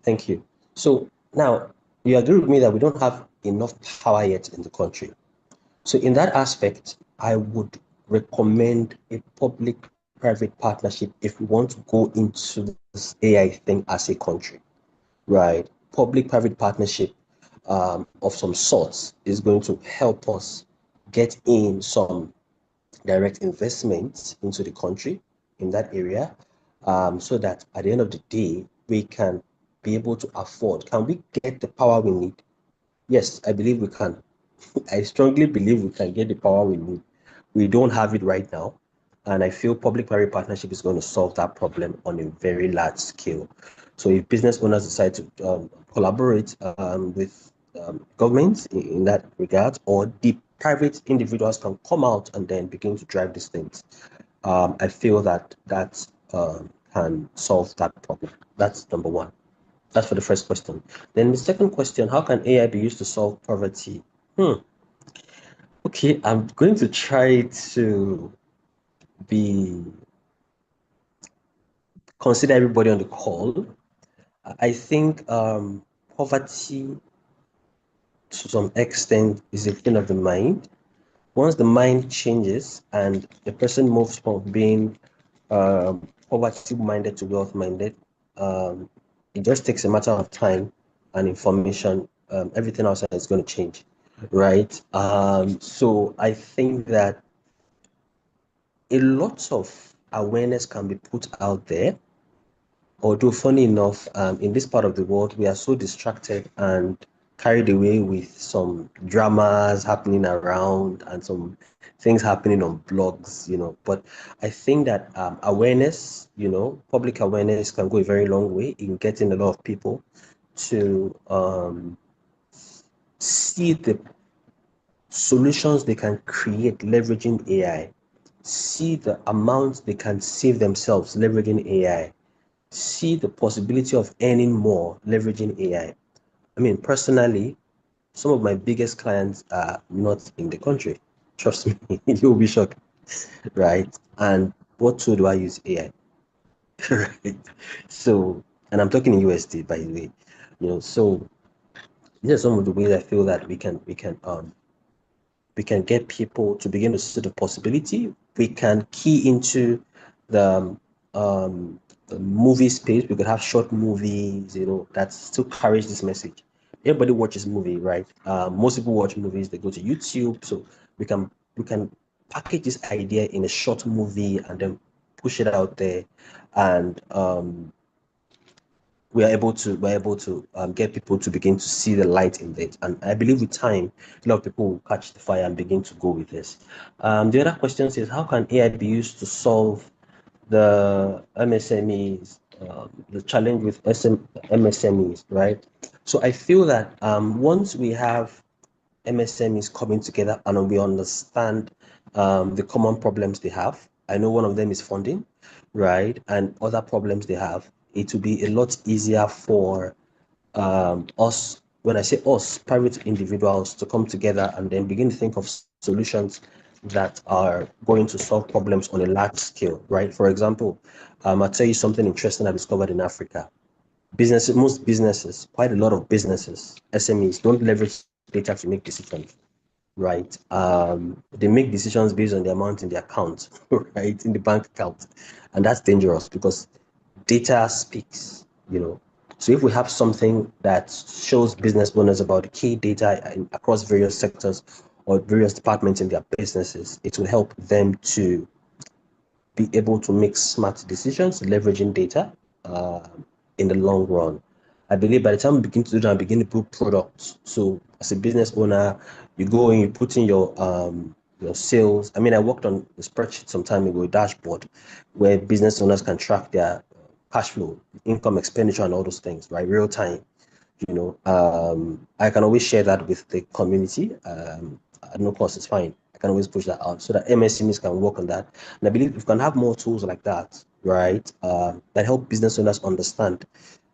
Thank you. So now, you agree with me that we don't have enough power yet in the country. So in that aspect, I would recommend a public-private partnership if we want to go into this AI thing as a country, right? Public-private partnership of some sorts is going to help us get in some direct investments into the country in that area, so that at the end of the day, we can be able to afford. Can we get the power we need? Yes, I believe we can. I strongly believe we can get the power we need. We don't have it right now, and I feel public-private partnership is going to solve that problem on a very large scale. So if business owners decide to collaborate with governments in that regard, or the private individuals can come out and then begin to drive these things, I feel that can solve that problem. That's number one. That's for the first question. Then the second question, how can AI be used to solve poverty? Okay, I'm going to try to consider everybody on the call. I think poverty to some extent is a thing of the mind. Once the mind changes and the person moves from being poverty-minded to wealth-minded, it just takes a matter of time and information. Everything else is going to change, right? So I think that a lot of awareness can be put out there. Although, funny enough, in this part of the world, we are so distracted and carried away with some dramas happening around and some things happening on blogs, But I think that awareness, public awareness can go a very long way in getting a lot of people to see the solutions they can create leveraging AI, see the amount they can save themselves leveraging AI, see the possibility of earning more leveraging AI. I mean, personally, some of my biggest clients are not in the country. Trust me, you'll be shocked, right? And what tool do I use? AI, right? So, and I'm talking in USD, by the way. So these are some of the ways I feel that we can get people to begin to see the possibility. We can key into the movie space. We could have short movies, that still carries this message. Everybody watches movie, right? Most people watch movies. They go to YouTube, so we can package this idea in a short movie and then push it out there, and we're able to get people to begin to see the light in it. And I believe with time, a lot of people will catch the fire and begin to go with this. The other question is, how can AI be used to solve the MSMEs, the challenge with MSMEs, right? So I feel that once we have MSMEs coming together and we understand the common problems they have. I know one of them is funding, right? And other problems they have. It will be a lot easier for us, when I say us, private individuals, to come together and then begin to think of solutions that are going to solve problems on a large scale, right? For example, I'll tell you something interesting I discovered in Africa. Most businesses, quite a lot of businesses, SMEs, don't leverage data to make decisions, right? They make decisions based on the amount in the account, right, in the bank account, and that's dangerous because data speaks, So if we have something that shows business owners about the key data across various sectors or various departments in their businesses, it will help them to be able to make smart decisions leveraging data in the long run. I believe by the time we begin to do that, begin to build products. So as a business owner, you go and you put in your sales. I mean, I worked on a spreadsheet some time ago, a dashboard, where business owners can track their cash flow, income, expenditure, and all those things, right? Real time. I can always share that with the community. At no cost, it's fine. I can always push that out so that MSMEs can work on that. And I believe we can have more tools like that, right? That help business owners understand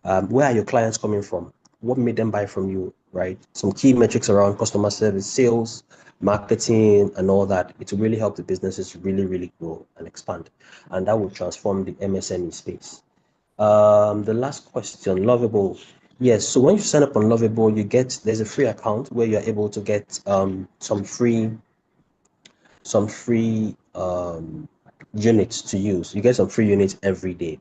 where are your clients coming from? What made them buy from you, right? Some key metrics around customer service, sales, marketing, and all that. It will really help the businesses really, really grow and expand. And that will transform the MSME space. The last question, Lovable. Yes, so when you sign up on Lovable, there's a free account where you're able to get some free units to use. You get some free units every day,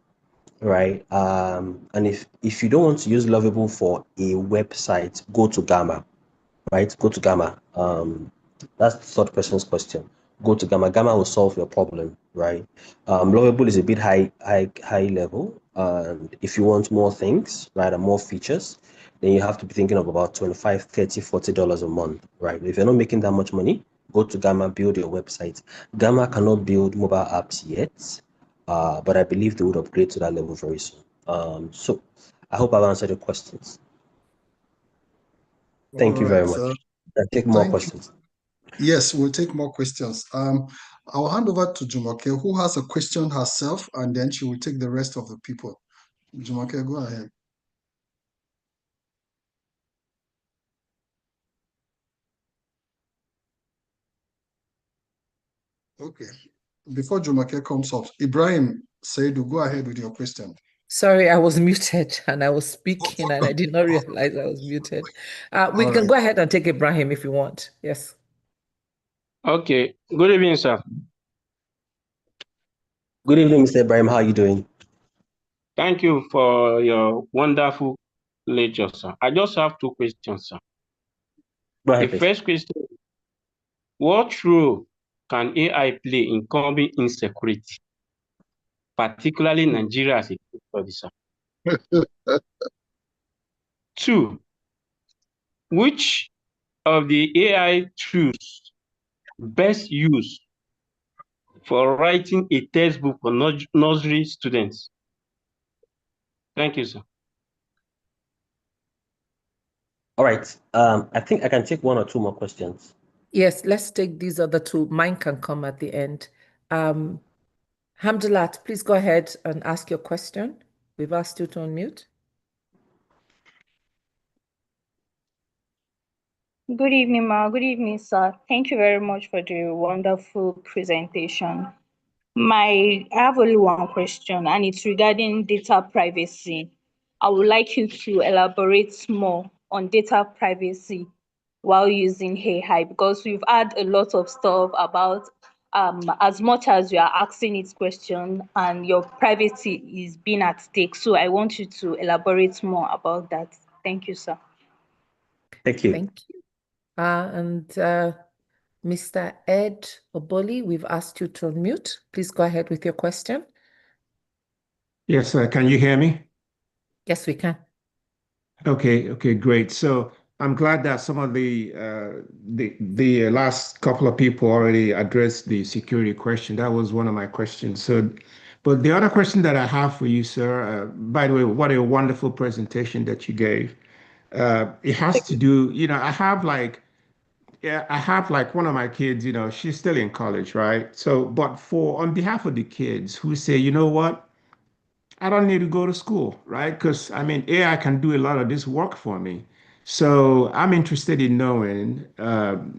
right? And if you don't want to use Lovable for a website, go to Gamma, right? Go to Gamma. That's the third person's question. Go to Gamma. Gamma will solve your problem, right? Lovable is a bit high level. And if you want more things, right, and more features, then you have to be thinking of about $25, $30, $40 a month, right? If you're not making that much money, go to Gamma, build your website. Gamma cannot build mobile apps yet, but I believe they would upgrade to that level very soon. So I hope I've answered your questions. Thank you very much. I'll take more questions. Yes, we'll take more questions. I'll hand over to Jumoke, who has a question herself, and then she will take the rest of the people. Jumoke, go ahead. Okay. Before Jumake comes up, Ibrahim Saidu, go ahead with your question. Sorry, I was muted and I was speaking and I did not realize I was muted. We All can right. go ahead and take Ibrahim if you want. Yes. Okay. Good evening, sir. Good evening, Mr. Ibrahim. How are you doing? Thank you for your wonderful lecture, sir. I just have two questions, sir. Go The ahead, please. first question, what role can AI play in curbing insecurity, particularly in Nigeria as a case study, sir? Two, which of the AI tools best used for writing a textbook for nursery students? Thank you, sir. All right. I think I can take one or two more questions. Yes, let's take these other two. Mine can come at the end. Hamdalat, please go ahead and ask your question. We've asked you to unmute. Good evening, Ma. Good evening, sir. Thank you very much for the wonderful presentation. I have only one question, and it's regarding data privacy. I would like you to elaborate more on data privacy while using AI, because we've had a lot of stuff about as much as you are asking it question and your privacy is being at stake. So I want you to elaborate more about that. Thank you, sir. Thank you. Thank you. Mr. Ed Oboli, we've asked you to unmute. Please go ahead with your question. Yes, can you hear me? Yes, we can. Okay, great. So I'm glad that some of the last couple of people already addressed the security question. That was one of my questions. So, but the other question that I have for you, sir, by the way, what a wonderful presentation that you gave. It has to do, I have like one of my kids, she's still in college, right? So, but on behalf of the kids who say, you know what? I don't need to go to school, right? Because I mean, AI can do a lot of this work for me. So I'm interested in knowing,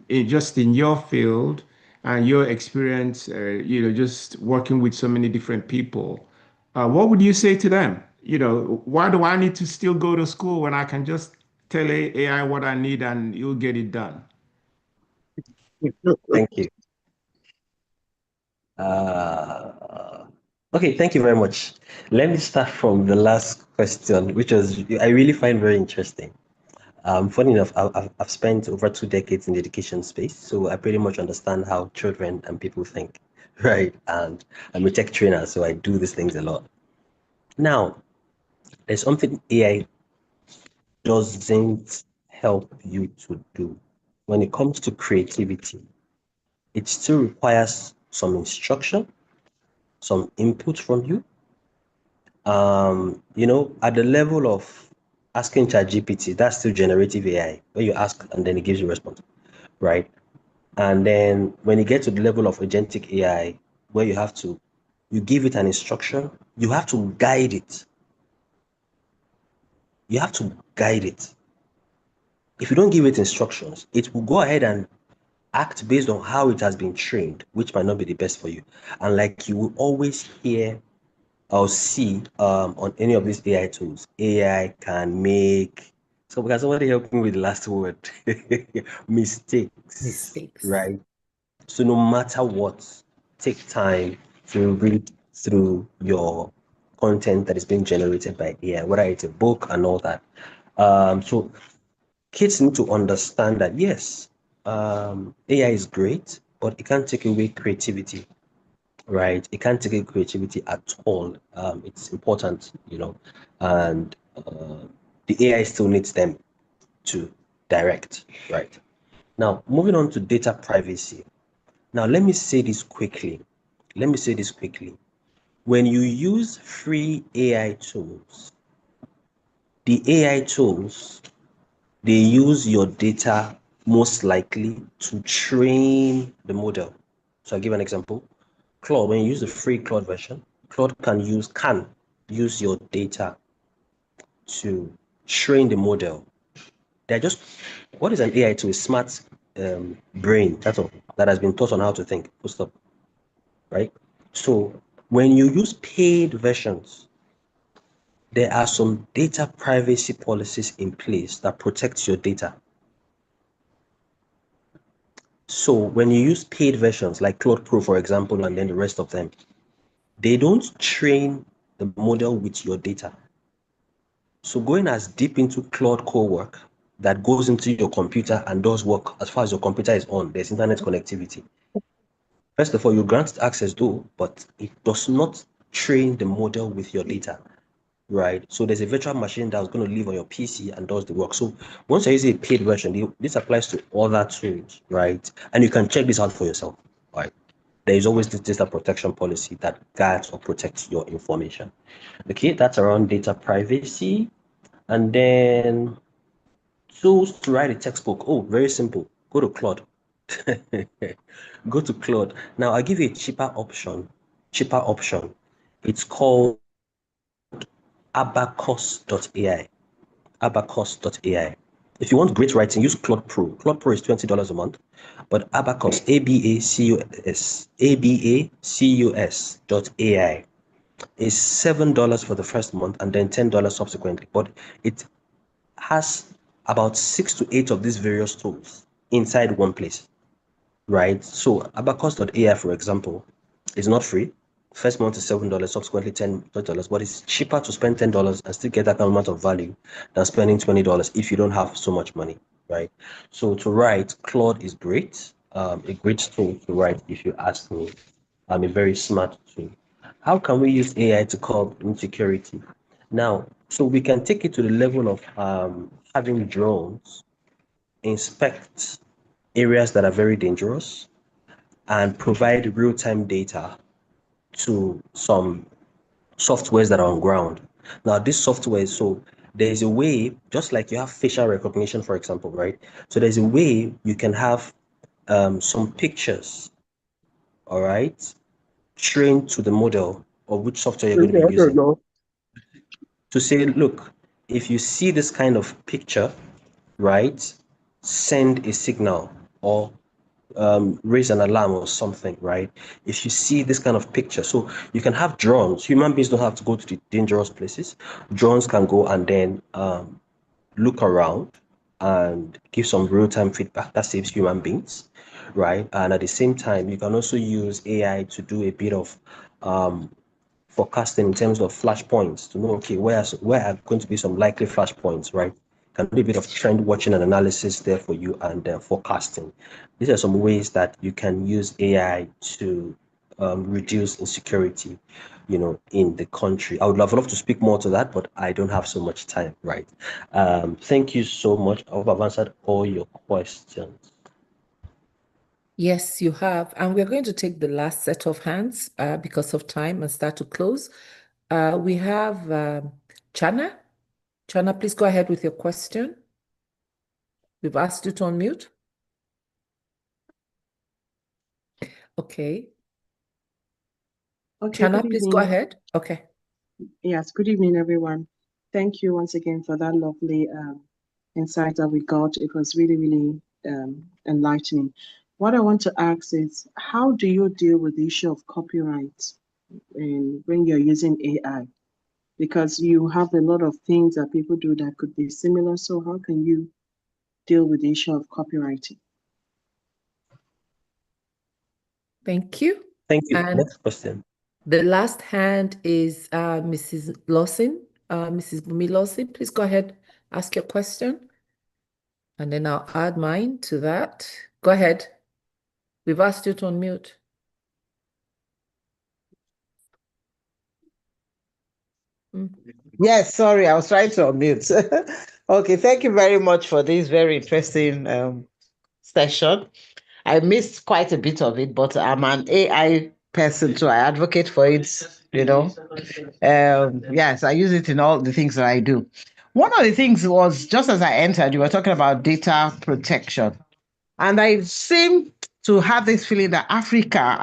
just in your field and your experience, just working with so many different people, what would you say to them? Why do I need to still go to school when I can just tell AI what I need and you'll get it done? Thank you. Okay, thank you very much. Let me start from the last question, which I really find very interesting. Funny enough, I've spent over 2 decades in the education space, so I pretty much understand how children and people think, right? And I'm a tech trainer, so I do these things a lot. Now, there's something AI doesn't help you to do. When it comes to creativity, it still requires some instruction, some input from you. At the level of asking ChatGPT, that's still generative AI, where you ask and then it gives you a response, right? And then when you get to the level of agentic AI, where you give it an instruction, you have to guide it. You have to guide it. If you don't give it instructions, it will go ahead and act based on how it has been trained, which might not be the best for you. And like you will always hear or see on any of these AI tools, AI can make, so can somebody help me with the last word? Mistakes, right? So no matter what, take time to read through your content that is being generated by AI, whether it's a book and all that. So kids need to understand that, yes, AI is great, but it can't take away creativity, right? It can't take away creativity at all. It's important, and the AI still needs them to direct, right? Now, moving on to data privacy. Now, let me say this quickly. When you use free AI tools, the AI tools, they use your data most likely to train the model. So I'll give an example. Claude, when you use the free Claude version, Claude can use your data to train the model. What is an AI tool? A smart brain, that's all, that has been taught on how to think. Full stop. right? So when you use paid versions, there are some data privacy policies in place that protects your data. So when you use paid versions like Claude Pro, for example, and then the rest of them, they don't train the model with your data. So going as deep into Claude Core work that goes into your computer and does work as far as your computer is on, there's internet connectivity. First of all, you grant access though, but it does not train the model with your data, right? So there's a virtual machine that's going to live on your PC and does the work. So once you're using a paid version, this applies to other tools, right? And you can check this out for yourself, right? There is always this data protection policy that guards or protects your information. Okay, that's around data privacy. And then tools to write a textbook. Oh, very simple. Go to Claude. Go to Claude. Now I'll give you a cheaper option. It's called abacus.ai. Abacus.ai. If you want great writing, use Claude Pro. Claude Pro is $20 a month, but Abacus, abacus.ai is $7 for the first month and then $10 subsequently. But it has about 6 to 8 of these various tools inside one place, right? So abacus.ai, for example, is not free. First month is $7, subsequently $10, but it's cheaper to spend $10 and still get that amount of value than spending $20 if you don't have so much money, right? So to write, Claude is great, a great tool to write if you ask me. A very smart tool. How can we use AI to curb insecurity? Now, so we can take it to the level of having drones inspect areas that are very dangerous and provide real-time data to some softwares that are on ground. Now, this software, so there's a way, just like you have facial recognition, for example, right? So there's a way you can have some pictures, all right, trained to the model of which software you're going to be using. To say, look, if you see this kind of picture, right, send a signal or raise an alarm or something, right? If you see this kind of picture, so you can have drones. Human beings don't have to go to the dangerous places. Drones can go and then look around and give some real-time feedback that saves human beings, right? And at the same time, you can also use AI to do a bit of forecasting in terms of flashpoints to know, okay, where are going to be some likely flashpoints, right? Can do a bit of trend watching and analysis there for you and forecasting. These are some ways that you can use AI to reduce insecurity, in the country. I would love to speak more to that, but I don't have so much time, right? Thank you so much. I hope I've answered all your questions. Yes, you have. And we're going to take the last set of hands because of time and start to close. We have Chana. Chana, please go ahead with your question. We've asked you to unmute. Okay. Okay, Chana, good please go evening. ahead. Okay. Yes, good evening, everyone. Thank you once again for that lovely insight that we got. It was really, really enlightening. What I want to ask is, how do you deal with the issue of copyright when you're using AI? Because you have a lot of things that people do that could be similar. So how can you deal with the issue of copywriting? Thank you. Thank you. And next question. The last hand is Mrs. Lawson. Mrs. Bumi Lawson, please go ahead, ask your question. And then I'll add mine to that. Go ahead. We've asked you to unmute. Yes, sorry, I was trying to unmute. Okay, thank you very much for this very interesting session. I missed quite a bit of it, but I'm an AI person, so I advocate for it, Yes, I use it in all the things that I do. One of the things was, just as I entered, you were talking about data protection. And I seem to have this feeling that Africa,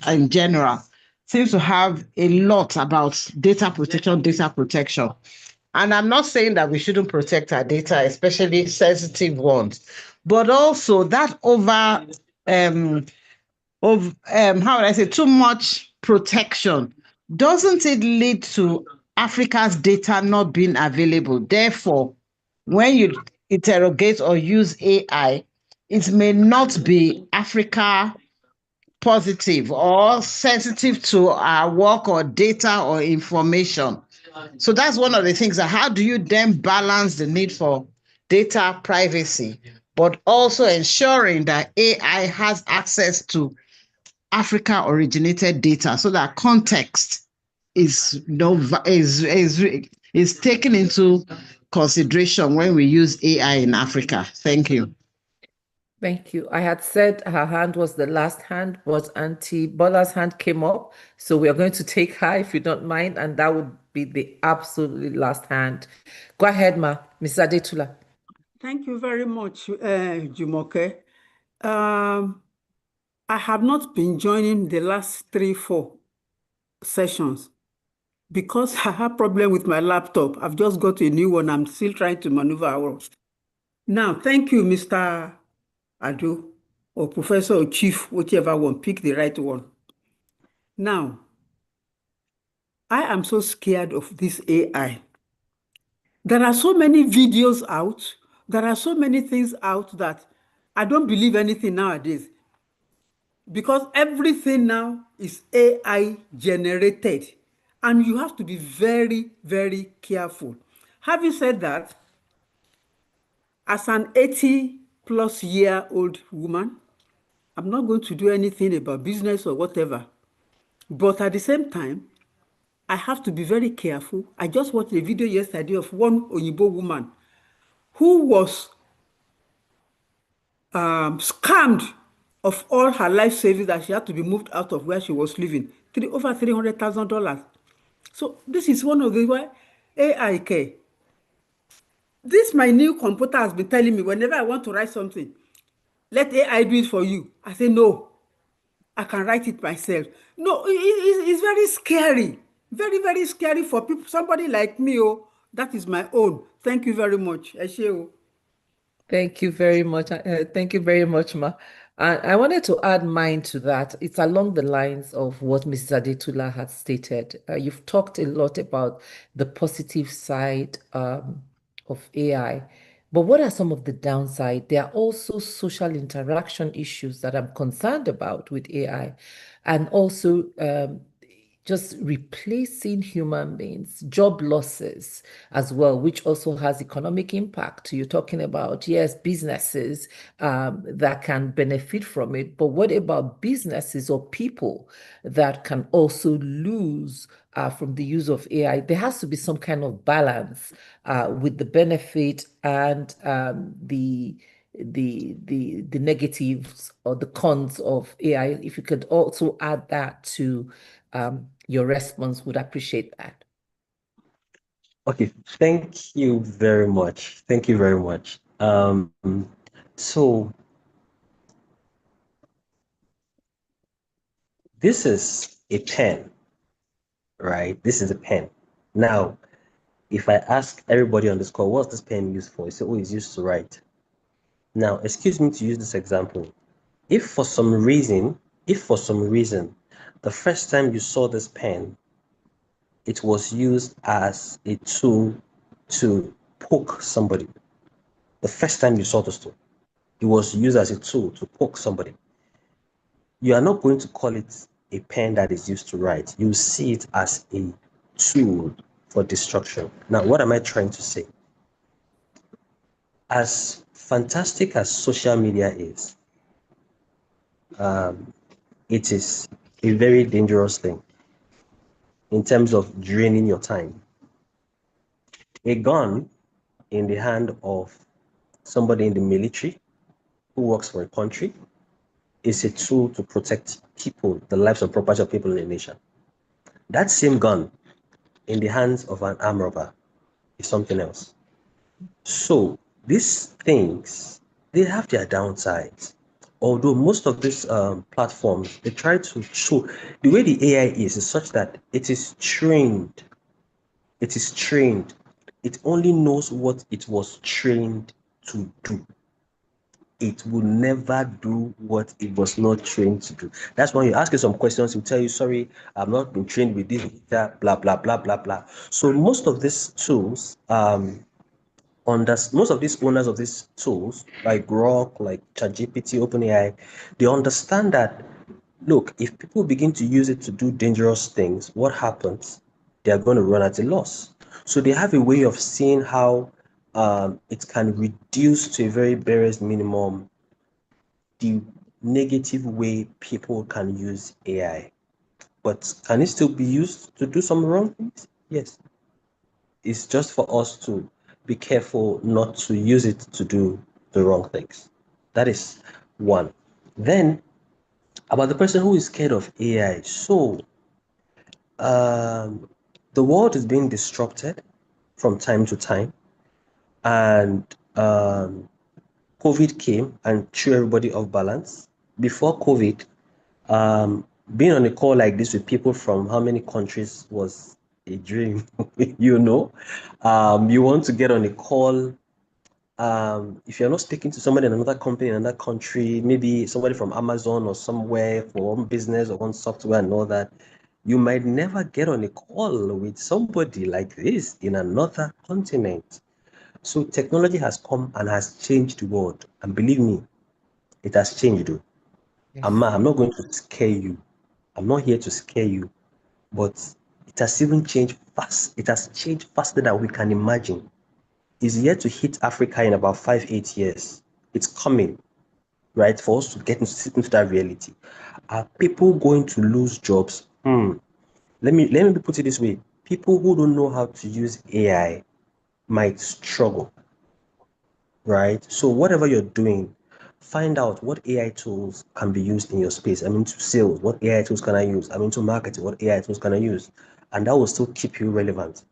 in general, seems to have a lot about data protection. And I'm not saying that we shouldn't protect our data, especially sensitive ones, but also that of how would I say, too much protection, doesn't it lead to Africa's data not being available? Therefore, when you interrogate or use AI, it may not be Africa positive or sensitive to our work or data or information. So that's one of the things. That how do you then balance the need for data privacy, but also ensuring that AI has access to Africa originated data so that context is is taken into consideration when we use AI in Africa. Thank you. Thank you. I had said her hand was the last hand, but Auntie Bola's hand came up. So we are going to take her, if you don't mind, and that would be the absolutely last hand. Go ahead, Ma. Ms. Adetula. Thank you very much, Jumoke. I have not been joining the last 3-4 sessions because I have problem with my laptop. I've just got a new one. I'm still trying to maneuver around. Now, thank you, Mr. Ado, or Professor or Chief, whichever one, pick the right one. Now, I am so scared of this AI. There are so many videos out. There are so many things out that I don't believe anything nowadays. Because everything now is AI generated. And you have to be very, very careful. Having said that, as an 80-plus-year-old woman, I'm not going to do anything about business or whatever. But at the same time, I have to be very careful. I just watched a video yesterday of one Oyibo woman who was scammed of all her life savings that she had to be moved out of where she was living, over $300,000. So this is one of the why AI. This my new computer has been telling me whenever I want to write something, let AI do it for you. I say no, I can write it myself. No, it's very scary, very, very scary for people. Somebody like me, that is my own. Thank you very much. Thank you very much. Thank you very much, Ma. I wanted to add mine to that. It's along the lines of what Mrs. Adetula had stated. You've talked a lot about the positive side of AI, but what are some of the downside? There are also social interaction issues that I'm concerned about with AI, and also just replacing human beings, job losses as well, which also has economic impact. You're talking about, yes, businesses that can benefit from it, but what about businesses or people that can also lose from the use of AI? There has to be some kind of balance with the benefit and the negatives or the cons of AI. If you could also add that to your response, would appreciate that. Okay, thank you very much. Thank you very much. So this is a pen, right? This is a pen. Now, if I ask everybody on this call, what's this pen used for? You say, oh, it's used to write. Now, excuse me to use this example. If for some reason, the first time you saw this pen, it was used as a tool to poke somebody. The first time you saw this tool, it was used as a tool to poke somebody. You are not going to call it a pen that is used to write. You see it as a tool for destruction. Now, what am I trying to say? As fantastic as social media is, it is a very dangerous thing in terms of draining your time. A gun in the hand of somebody in the military who works for a country is a tool to protect people, the lives and property of people in a nation. That same gun in the hands of an armed robber is something else. So these things, they have their downsides. Although most of these platforms, they try to show, the way the AI is such that it is trained. It is trained. It only knows what it was trained to do. it will never do what it was not trained to do. That's when you ask it some questions, he'll tell you, sorry, I've not been trained with this data, blah, blah, blah, blah, blah. So most of these tools, most of these owners of these tools, like Grok, like ChatGPT, OpenAI, they understand that, look, if people begin to use it to do dangerous things, what happens? They are going to run at a loss. So they have a way of seeing how it can reduce to a very barest minimum the negative way people can use AI. But can it still be used to do some wrong things? Yes. It's just for us to be careful not to use it to do the wrong things. That is one. Then, about the person who is scared of AI. So, the world is being disrupted from time to time, and COVID came and threw everybody off balance. Before COVID, being on a call like this with people from how many countries was a dream. You know, you want to get on a call. If you're not speaking to somebody in another company in another country, maybe somebody from Amazon or somewhere for one business or one software and all that, you might never get on a call with somebody like this in another continent. So technology has come and has changed the world. And believe me, it has changed. I'm not going to scare you. I'm not here to scare you, but it has even changed fast. It has changed faster than we can imagine. It's yet to hit Africa in about 5-8 years. It's coming, right? For us to get into that reality. Are people going to lose jobs? Let me put it this way. People who don't know how to use AI might struggle, right? So whatever you're doing, find out what AI tools can be used in your space. I'm into sales. What AI tools can I use? I'm into marketing. What AI tools can I use? And that will still keep you relevant.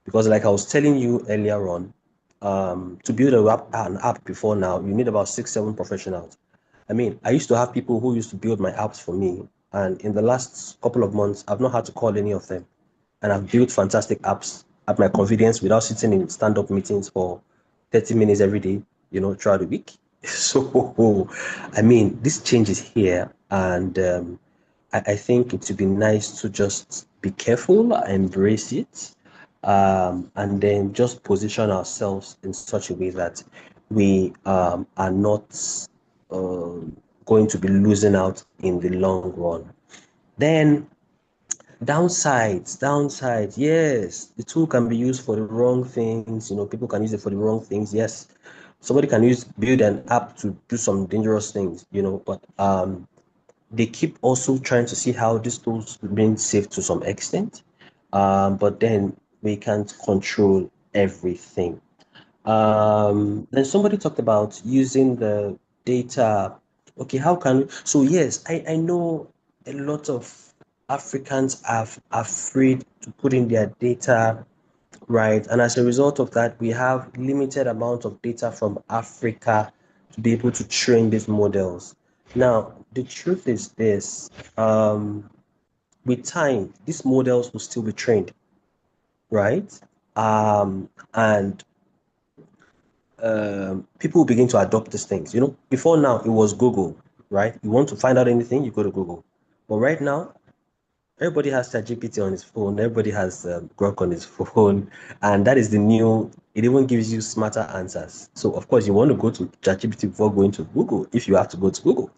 Because like I was telling you earlier on, to build an app before now, you need about 6-7 professionals. I mean, I used to have people who used to build my apps for me. And in the last couple of months, I've not had to call any of them. And I've built fantastic apps at my convenience without sitting in stand-up meetings for 30 minutes every day, throughout the week. So, I mean, this change is here. And I think it would be nice to just be careful, embrace it, and then just position ourselves in such a way that we are not going to be losing out in the long run. Then downsides, yes, the tool can be used for the wrong things. People can use it for the wrong things. Yes, somebody can build an app to do some dangerous things, but they keep also trying to see how these tools remain safe to some extent. But then we can't control everything. Then somebody talked about using the data. Okay, how can we? So yes, I know a lot of Africans are afraid to put in their data, right? And as a result of that, we have limited amount of data from Africa to be able to train these models. Now, the truth is this, with time, these models will still be trained, right? And people will begin to adopt these things. Before now, it was Google, right? You want to find out anything, you go to Google. But right now, everybody has ChatGPT on his phone. Everybody has Grok on his phone. And that is the new, it even gives you smarter answers. So, of course, you want to go to ChatGPT before going to Google, if you have to go to Google,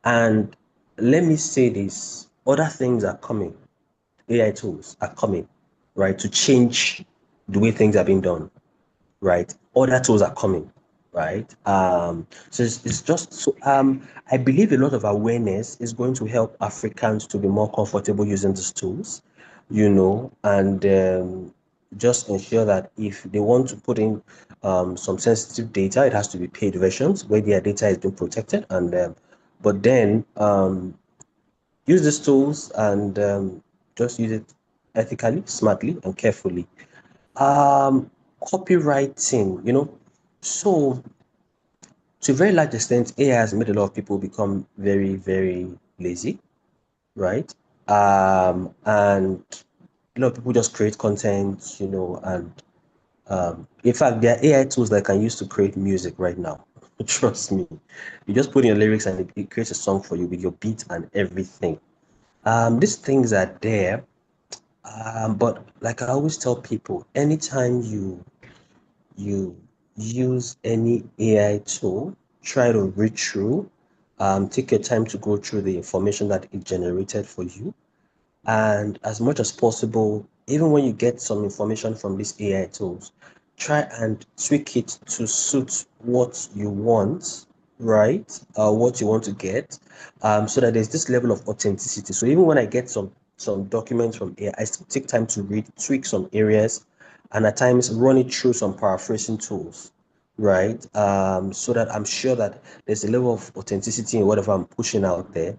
And let me say this, other things are coming. AI tools are coming, right, to change the way things are being done, right? Other tools are coming, right? So it's just so I believe a lot of awareness is going to help Africans to be more comfortable using these tools, and just ensure that if they want to put in some sensitive data, it has to be paid versions where their data is being protected, and but then use these tools and just use it ethically, smartly, and carefully. Copywriting, so to a very large extent, AI has made a lot of people become very, very lazy, right? And a lot of people just create content, and in fact, there are AI tools that can use to create music right now. Trust me. You just put in your lyrics and it creates a song for you with your beat and everything. These things are there, but like I always tell people, anytime you use any AI tool, try to read through, take your time to go through the information that it generated for you. And as much as possible, even when you get some information from these AI tools, try and tweak it to suit what you want, right? What you want to get, so that there's this level of authenticity. So even when I get some documents from AI, I still take time to read, tweak some areas, and at times run it through some paraphrasing tools, right? So that I'm sure that there's a level of authenticity in whatever I'm pushing out there.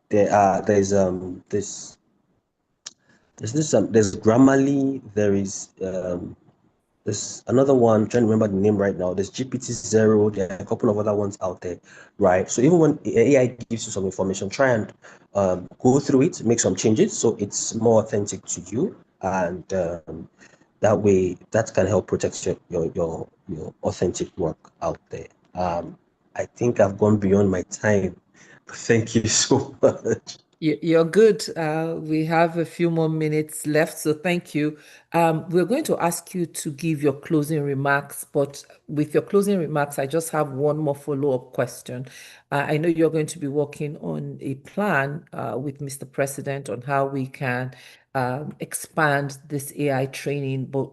There's Grammarly, there's another one, I'm trying to remember the name right now. There's GPT-0, there are a couple of other ones out there, right? So even when AI gives you some information, try and go through it, make some changes so it's more authentic to you, and that way that can help protect your authentic work out there. I think I've gone beyond my time. Thank you so much. You're good. We have a few more minutes left, so thank you. We're going to ask you to give your closing remarks, but with your closing remarks, I just have one more follow-up question. I know you're going to be working on a plan with Mr. President on how we can expand this AI training, but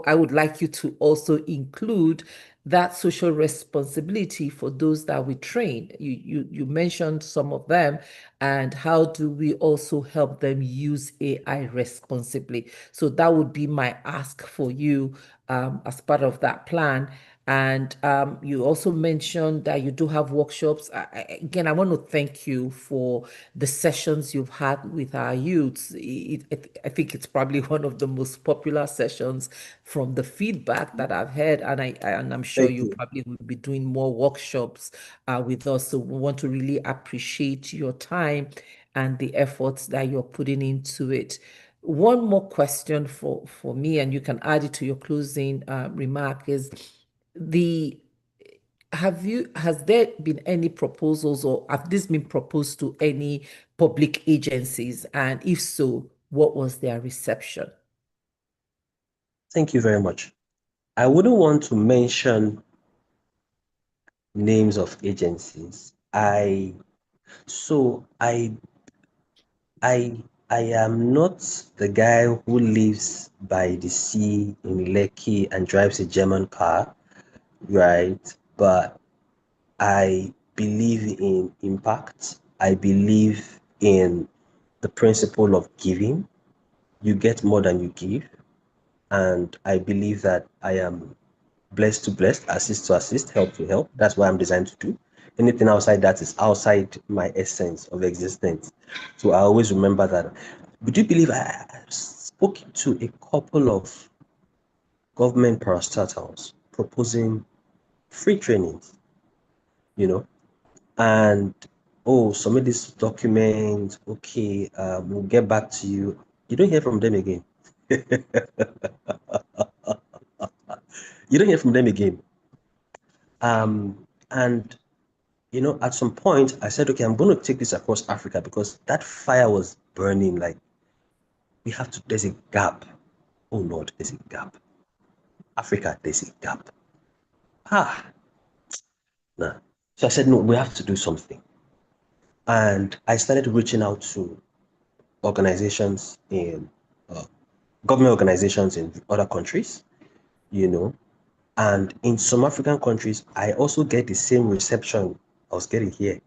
I would like you to also include that social responsibility for those that we train. You mentioned some of them, and how do we also help them use AI responsibly? So that would be my ask for you as part of that plan. And you also mentioned that you do have workshops. Again, I want to thank you for the sessions you've had with our youths. I think it's probably one of the most popular sessions from the feedback that I've heard, and I'm sure Thank you you. probably will be doing more workshops with us. So we want to really appreciate your time and the efforts that you're putting into it. One more question for me, and you can add it to your closing remark, is has there been any proposals, or have this been proposed to any public agencies? And if so, what was their reception? Thank you very much. I wouldn't want to mention names of agencies. I am not the guy who lives by the sea in Lekki and drives a German car, right? But I believe in impact. I believe in the principle of giving. You get more than you give. And I believe that I am blessed to bless, assist to assist, help to help. That's what I'm designed to do. Anything outside that is outside my essence of existence. So I always remember that. Would you believe I spoke to a couple of government parastatals proposing free trainings, and submit this document. Okay, we'll get back to you. You don't hear from them again. You don't hear from them again. And at some point I said, okay, I'm going to take this across Africa, because that fire was burning. Like, there's a gap. Oh Lord, there's a gap. Africa, there's a gap. Nah. So I said, no, we have to do something. And I started reaching out to organizations government organizations in other countries, and in some African countries, I also get the same reception I was getting here,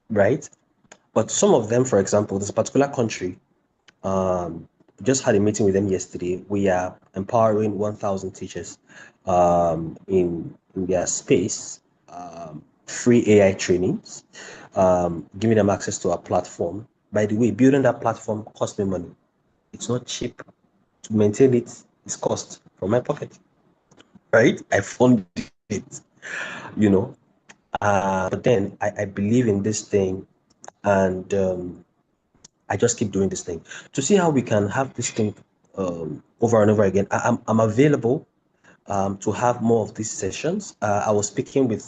right? But some of them, for example, there's a particular country, just had a meeting with them yesterday. We are empowering 1,000 teachers in their space, free AI trainings, giving them access to our platform. By the way, building that platform costs me money. It's not cheap. To maintain it is cost from my pocket, right? I fund it, but then I believe in this thing, and I just keep doing this thing to see how we can have this thing over and over again. I'm available. to have more of these sessions. I was speaking with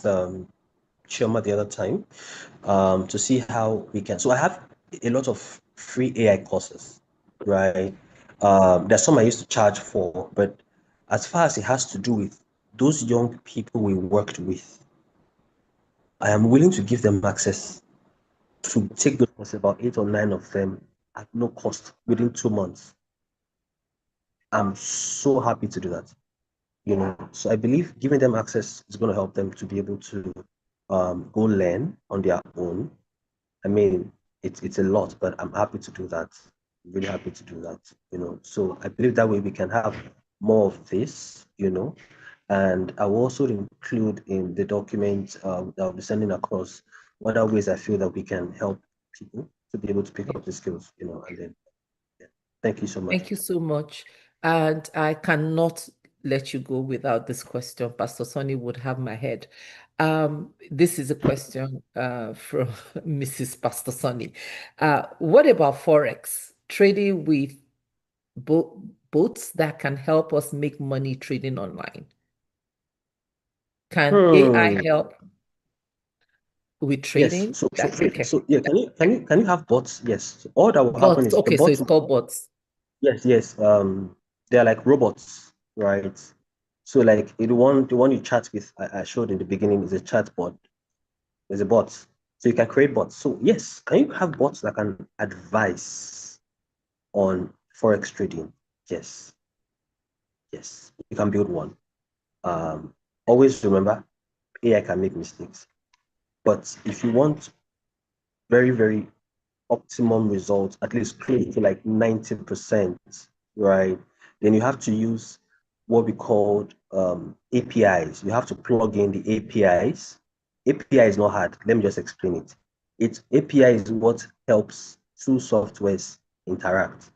Chioma the other time to see how we can. So I have a lot of free AI courses, right? There's some I used to charge for, but as far as it has to do with those young people we worked with, I am willing to give them access to take those courses, about 8 or 9 of them at no cost within 2 months. I'm so happy to do that. So I believe giving them access is going to help them to be able to go learn on their own. I mean, it's a lot, but I'm happy to do that. Really happy to do that. So I believe that way we can have more of this. And I will also include in the document that I'll be sending across what are ways I feel that we can help people to be able to pick up the skills. And then thank you so much. Thank you so much. And I cannot let you go without this question. Pastor Sonny would have my head. This is a question from Mrs. Pastor Sonny. What about Forex? Trading with bots that can help us make money trading online? Can AI help with trading? Yes. So yeah, can you have bots? Yes. So all that will happen is okay, the bots. so it's called bots. Yes. They're like robots, right? So like the one you chat with, I showed in the beginning, is a chat bot. There's a bot. So you can create bots. So yes, can you have bots that can advise on Forex trading? Yes. You can build one. Always remember, AI can make mistakes. But if you want very, very optimum results, at least close to like 90%, right? Then you have to use what we call APIs. You have to plug in the APIs. API is not hard. Let me just explain it. API is what helps two softwares interact.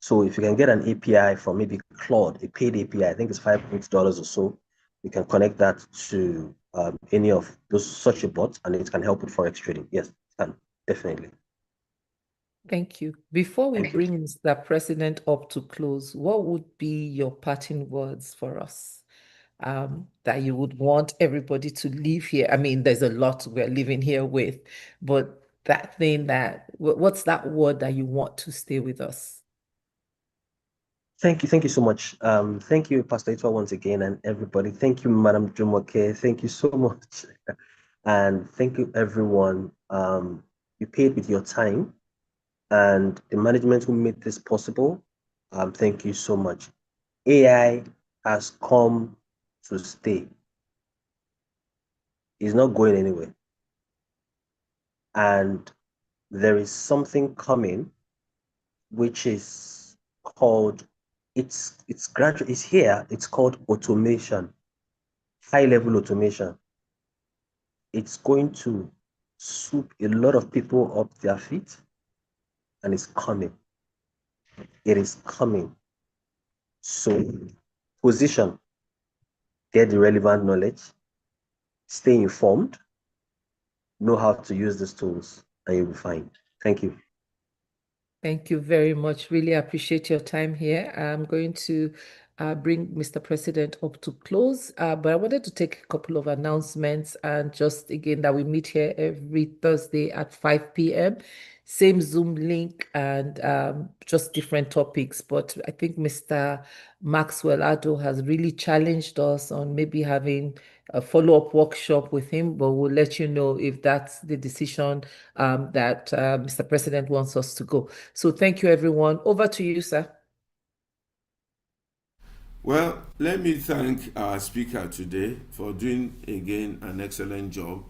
So if you can get an API from maybe Claude, a paid API, I think it's $5 or so, you can connect that to any of those such a bot, and it can help with Forex trading. Yes, it can, definitely. Thank you. Before we bring Mr. President up to close, what would be your parting words for us that you would want everybody to leave here? I mean, there's a lot we're living here with, but what's that word that you want to stay with us? Thank you so much. Thank you, Pastor Itwa, once again, and everybody. Thank you, Madam Jumoke. Thank you so much. And thank you, everyone. You paid with your time, and the management who made this possible. Thank you so much. AI has come to stay. It's not going anywhere. And there is something coming, which is called, it's here. It's called automation, high-level automation. It's going to swoop a lot of people up their feet, and it's coming. It is coming. So position, get the relevant knowledge, stay informed, know how to use these tools, and you'll be fine. Thank you. Thank you very much. Really appreciate your time here. I'm going to bring Mr. President up to close, but I wanted to take a couple of announcements, and just again that we meet here every Thursday at 5 p.m. Same Zoom link, and just different topics. But I think Mr. Maxwell Addo has really challenged us on maybe having a follow-up workshop with him, but we'll let you know if that's the decision that Mr. President wants us to go. So thank you, everyone. Over to you, sir. Well, let me thank our speaker today for doing, again, an excellent job,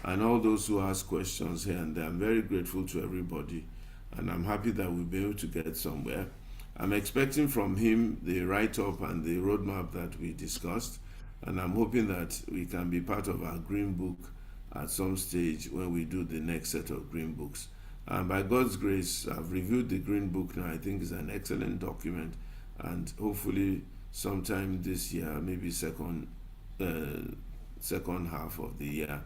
and all those who ask questions here and there. I'm very grateful to everybody, and I'm happy that we'll be able to get somewhere. I'm expecting from him the write-up and the roadmap that we discussed, and I'm hoping that we can be part of our Green Book at some stage when we do the next set of Green Books. And by God's grace, I've reviewed the Green Book now. I think it's an excellent document, and hopefully sometime this year, maybe second half of the year,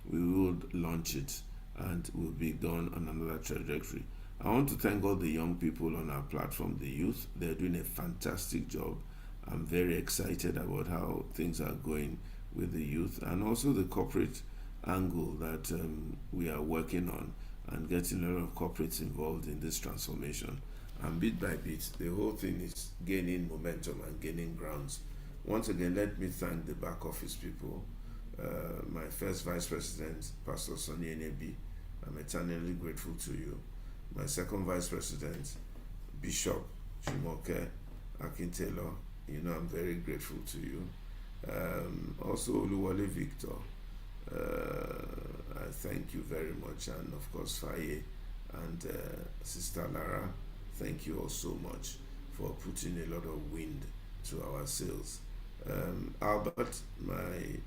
we will launch it, and we'll be done on another trajectory. I want to thank all the young people on our platform, the youth. They're doing a fantastic job, I'm very excited about how things are going with the youth and also the corporate angle that we are working on and getting a lot of corporates involved in this transformation. And bit by bit, the whole thing is gaining momentum and gaining grounds. Once again, let me thank the back office people. My first Vice President, Pastor Sonny Enebi, I'm eternally grateful to you. My second Vice President, Bishop Jumoke Akintelo, you know I'm very grateful to you. Also Oluwole Victor, I thank you very much, and of course Faye and Sister Lara, thank you all so much for putting a lot of wind to our sails. Albert, my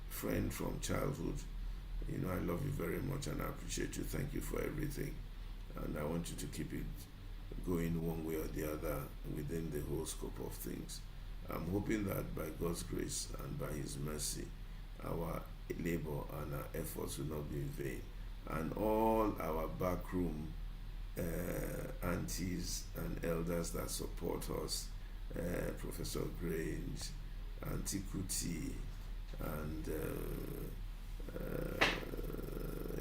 friend from childhood, you know I love you very much and I appreciate you. Thank you for everything, and I want you to keep it going one way or the other within the whole scope of things. I'm hoping that by God's grace and by His mercy, our labor and our efforts will not be in vain, and all our backroom aunties and elders that support us, Professor Grange, Auntie Kuti, and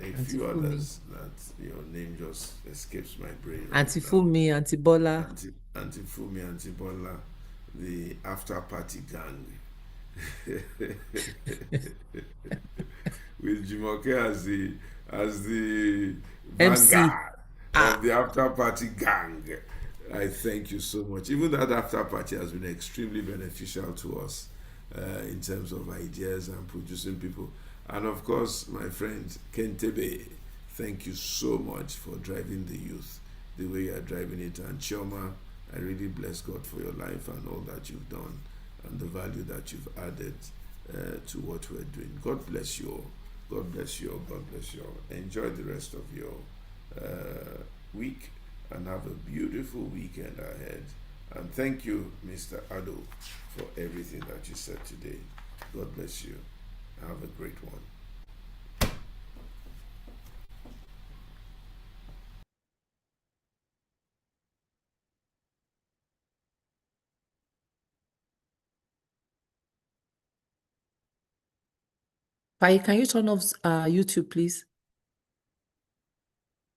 a few others that your name just escapes my brain. Auntie Fumi, Auntie Bola. Auntie Fumi, Auntie Bola, the after party gang. With Jumoke as the vanguard of the after party gang. I thank you so much. Even that after party has been extremely beneficial to us in terms of ideas and producing people. And of course, my friend Kentebe, thank you so much for driving the youth the way you are driving it. And Chioma, I really bless God for your life and all that you've done and the value that you've added to what we're doing. God bless you all. God bless you all. God bless you all. Enjoy the rest of your week and have a beautiful weekend ahead. And thank you, Mr. Ado, for everything that you said today. God bless you. Have a great one. Pai, can you turn off YouTube, please?